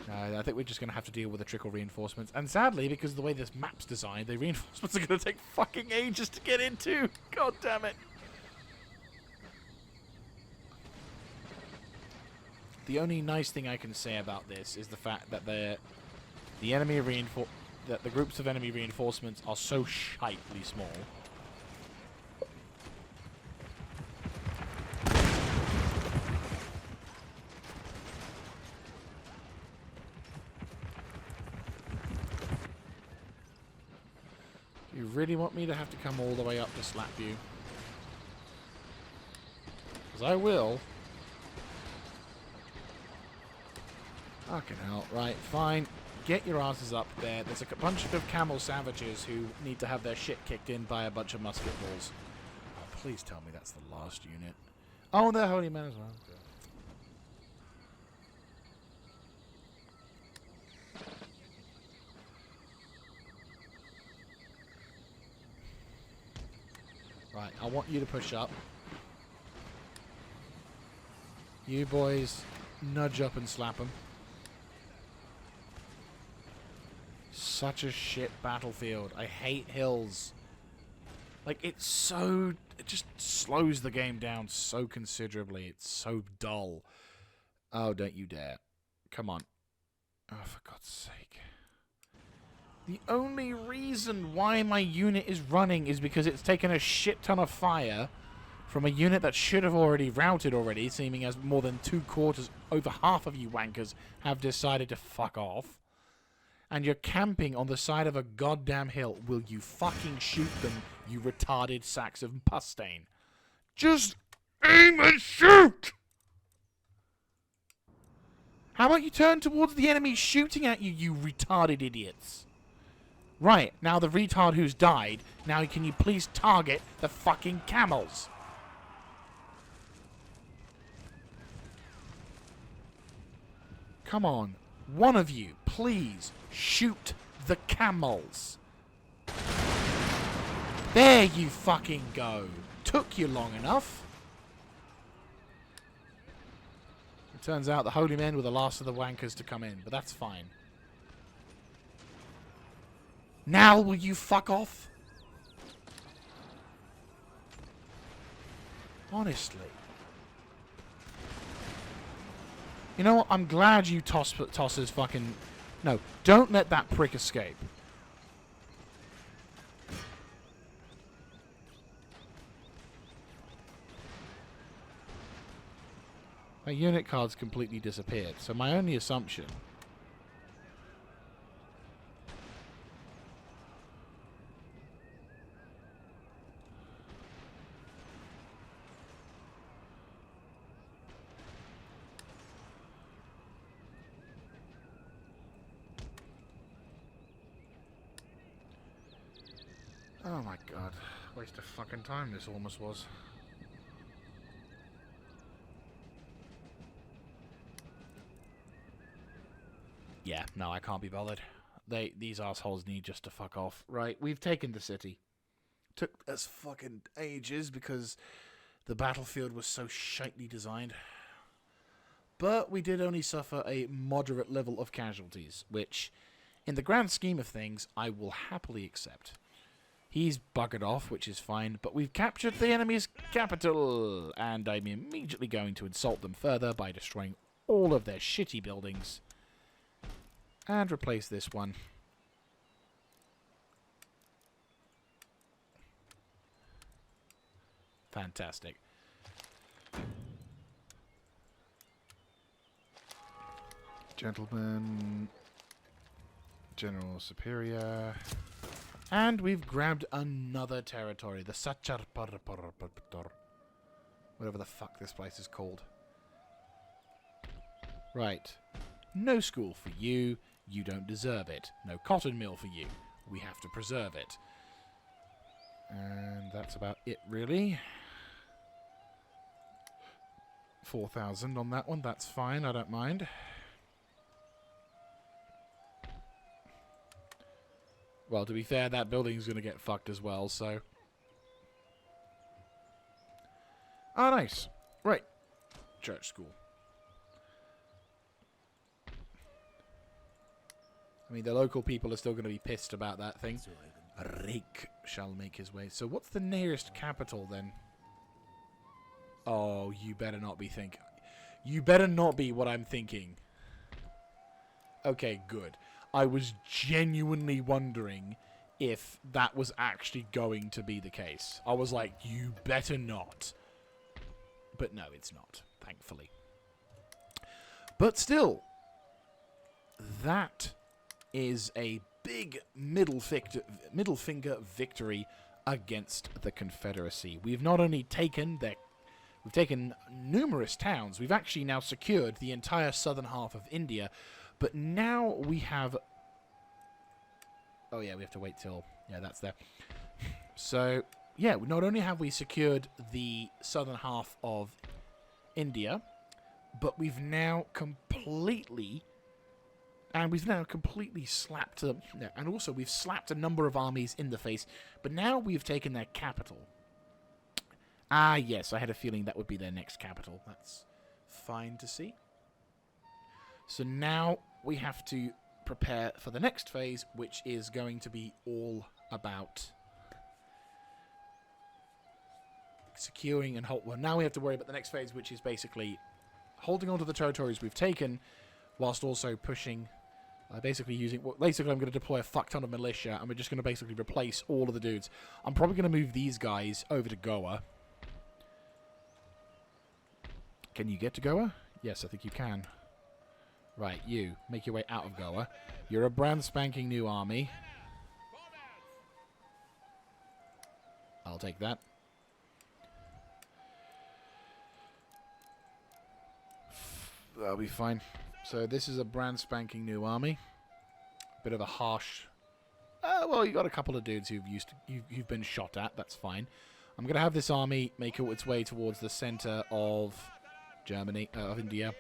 I think we're just going to have to deal with the trickle reinforcements. And sadly, because of the way this map's designed, the reinforcements are going to take fucking ages to get into. God damn it. The only nice thing I can say about this is the fact that the groups of enemy reinforcements are so shitely small. You really want me to have to come all the way up to slap you? Because I will. Fucking hell. Right, fine. get your asses up there. There's a bunch of camel savages who need to have their shit kicked in by a bunch of musket balls. Oh, please tell me that's the last unit. Oh, they're holy men as well. Good. Right, I want you to push up. You boys, nudge up and slap them. Such a shit battlefield. I hate hills. Like, it just slows the game down so considerably. It's so dull. Oh, don't you dare. Come on. Oh, for God's sake. The only reason why my unit is running is because it's taken a shit ton of fire from a unit that should have already routed already, seeming as more than 2/4, over half of you wankers have decided to fuck off. And you're camping on the side of a goddamn hill. Will you fucking shoot them, you retarded sacks of pus stain? Just aim and shoot! How about you turn towards the enemy shooting at you, you retarded idiots? Right, now the retard who's died, now can you please target the fucking camels? Come on, one of you, please, shoot the camels. There you fucking go. Took you long enough. It turns out the holy men were the last of the wankers to come in, but that's fine. Now will you fuck off? Honestly. You know what? I'm glad you tosses fucking... No, don't let that prick escape. My unit cards completely disappeared, so my only assumption... Oh my god. Waste of fucking time this almost was. Yeah, no, I can't be bothered. These assholes need just to fuck off. Right, we've taken the city. Took us fucking ages because the battlefield was so shitely designed. But we did only suffer a moderate level of casualties, which, in the grand scheme of things, I will happily accept. He's buggered off, which is fine, but we've captured the enemy's capital, and I'm immediately going to insult them further by destroying all of their shitty buildings. And replace this one. Fantastic. Gentlemen. General Superior. And we've grabbed another territory. The Sacharparparpator. Whatever the fuck this place is called. Right. No school for you. You don't deserve it. No cotton mill for you. We have to preserve it. And that's about it, really. 4,000 on that one. That's fine. I don't mind. Well, to be fair, that building's going to get fucked as well, so... Oh, nice. Right. Church school. I mean, the local people are still going to be pissed about that thing. Krieg shall make his way. So what's the nearest capital, then? Oh, you better not be thinking... You better not be what I'm thinking. Okay, good. I was genuinely wondering if that was actually going to be the case. I was like, you better not. But no, it's not, thankfully. But still, that is a big middle finger victory against the Confederacy. We've not only taken we've taken numerous towns. We've actually now secured the entire southern half of India. But now we have Oh, yeah, we have to wait till... Yeah, that's there. So, yeah, not only have we secured the southern half of India, but we've now completely... And we've now completely slapped... and also, we've slapped a number of armies in the face, but now we've taken their capital. Ah, yes, I had a feeling that would be their next capital. That's fine to see. So now we have to prepare for the next phase, which is going to be all about securing and hold. Well, now we have to worry about the next phase, which is basically holding on to the territories we've taken, whilst also pushing. Basically using. Well, basically, I'm going to deploy a fuck ton of militia, and we're just going to basically replace all of the dudes. I'm probably going to move these guys over to Goa. Can you get to Goa? Yes, I think you can. Right, you. Make your way out of Goa. You're a brand spanking new army. I'll take that. That'll be fine. So this is a brand spanking new army. Bit of a harsh... well, you got a couple of dudes who've been shot at. That's fine. I'm going to have this army make its way towards the center of Germany, of India.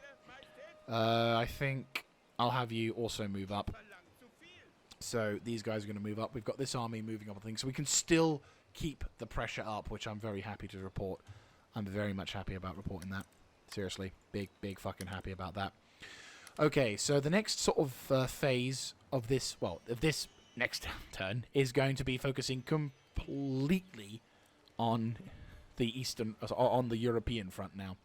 I think I'll have you also move up. So these guys are going to move up. We've got this army moving up, I think. So we can still keep the pressure up, which I'm very happy to report. I'm very much happy about reporting that. Seriously. Big fucking happy about that. Okay, so the next sort of phase of this, well, of this next turn is going to be focusing completely on the on the European front now.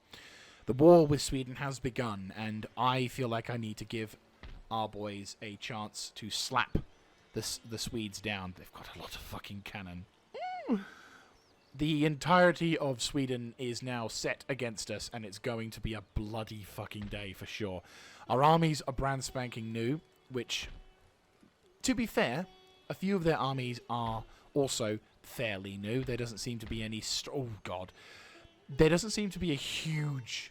The war with Sweden has begun, and I feel like I need to give our boys a chance to slap the Swedes down. They've got a lot of fucking cannon. The entirety of Sweden is now set against us, and it's going to be a bloody fucking day for sure. Our armies are brand spanking new, which, to be fair, a few of their armies are also fairly new. There doesn't seem to be any... oh, God. There doesn't seem to be a huge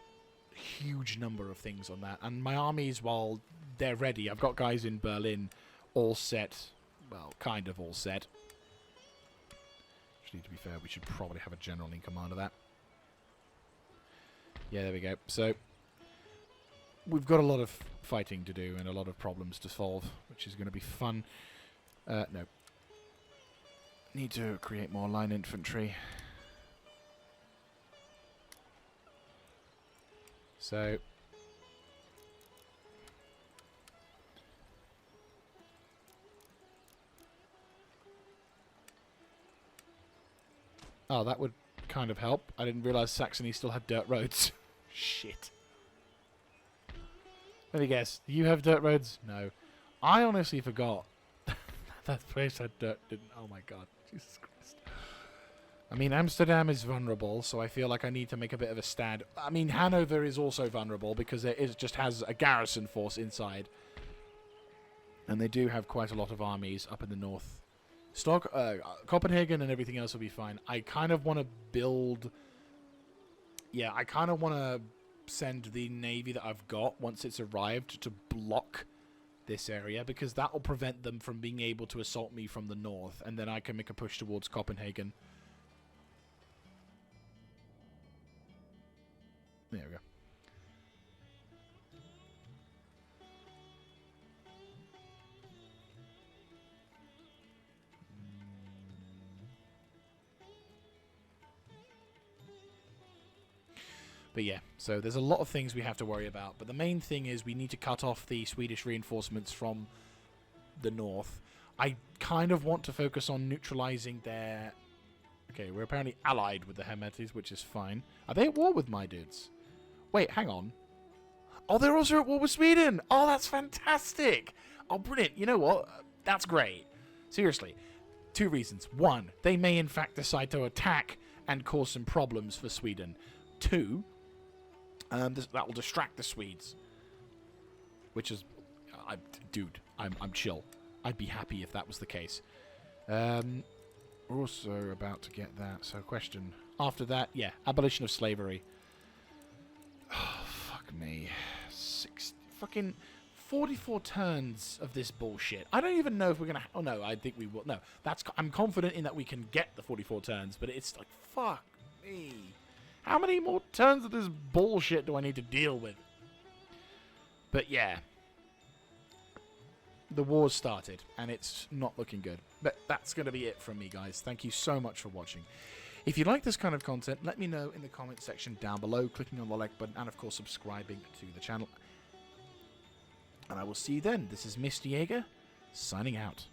number of things on that. And my armies, while they're ready, I've got guys in Berlin all set. Well, kind of all set. Actually, to be fair, we should probably have a general in command of that. Yeah, there we go. So, we've got a lot of fighting to do and a lot of problems to solve, which is going to be fun. No. Need to create more line infantry. So... oh, that would kind of help. I didn't realise Saxony still had dirt roads. Shit. Let me guess. Do you have dirt roads? No. I honestly forgot that place had dirt. Oh my god. Jesus Christ. I mean, Amsterdam is vulnerable, so I feel like I need to make a bit of a stand. I mean, Hanover is also vulnerable because it just has a garrison force inside. And they do have quite a lot of armies up in the north. Copenhagen and everything else will be fine. I kind of want to build... yeah, I kind of want to send the navy that I've got, once it's arrived, to block this area, because that will prevent them from being able to assault me from the north, and then I can make a push towards Copenhagen. There we go. But yeah, so there's a lot of things we have to worry about. But the main thing is we need to cut off the Swedish reinforcements from the north. I kind of want to focus on neutralizing their... okay, we're apparently allied with the Hemmetis, which is fine. Are they at war with my dudes? Wait, hang on. Oh, they're also at war with Sweden! Oh, that's fantastic! Oh, brilliant. You know what? That's great. Seriously. 2 reasons. 1, they may in fact decide to attack and cause some problems for Sweden. 2, that will distract the Swedes. Which is... dude, I'm chill. I'd be happy if that was the case. We're also about to get that. So, question. After that, yeah, abolition of slavery. Oh, fuck me. Fucking 44 turns of this bullshit. I don't even know if we're gonna. Oh no, I think we will. No, I'm confident in that we can get the 44 turns, but it's like fuck me. How many more turns of this bullshit do I need to deal with? But yeah, the war's started, and it's not looking good. But that's going to be it from me, guys. Thank you so much for watching. If you like this kind of content, let me know in the comment section down below, clicking on the like button, and of course subscribing to the channel. And I will see you then. This is Mr. Jaeger, signing out.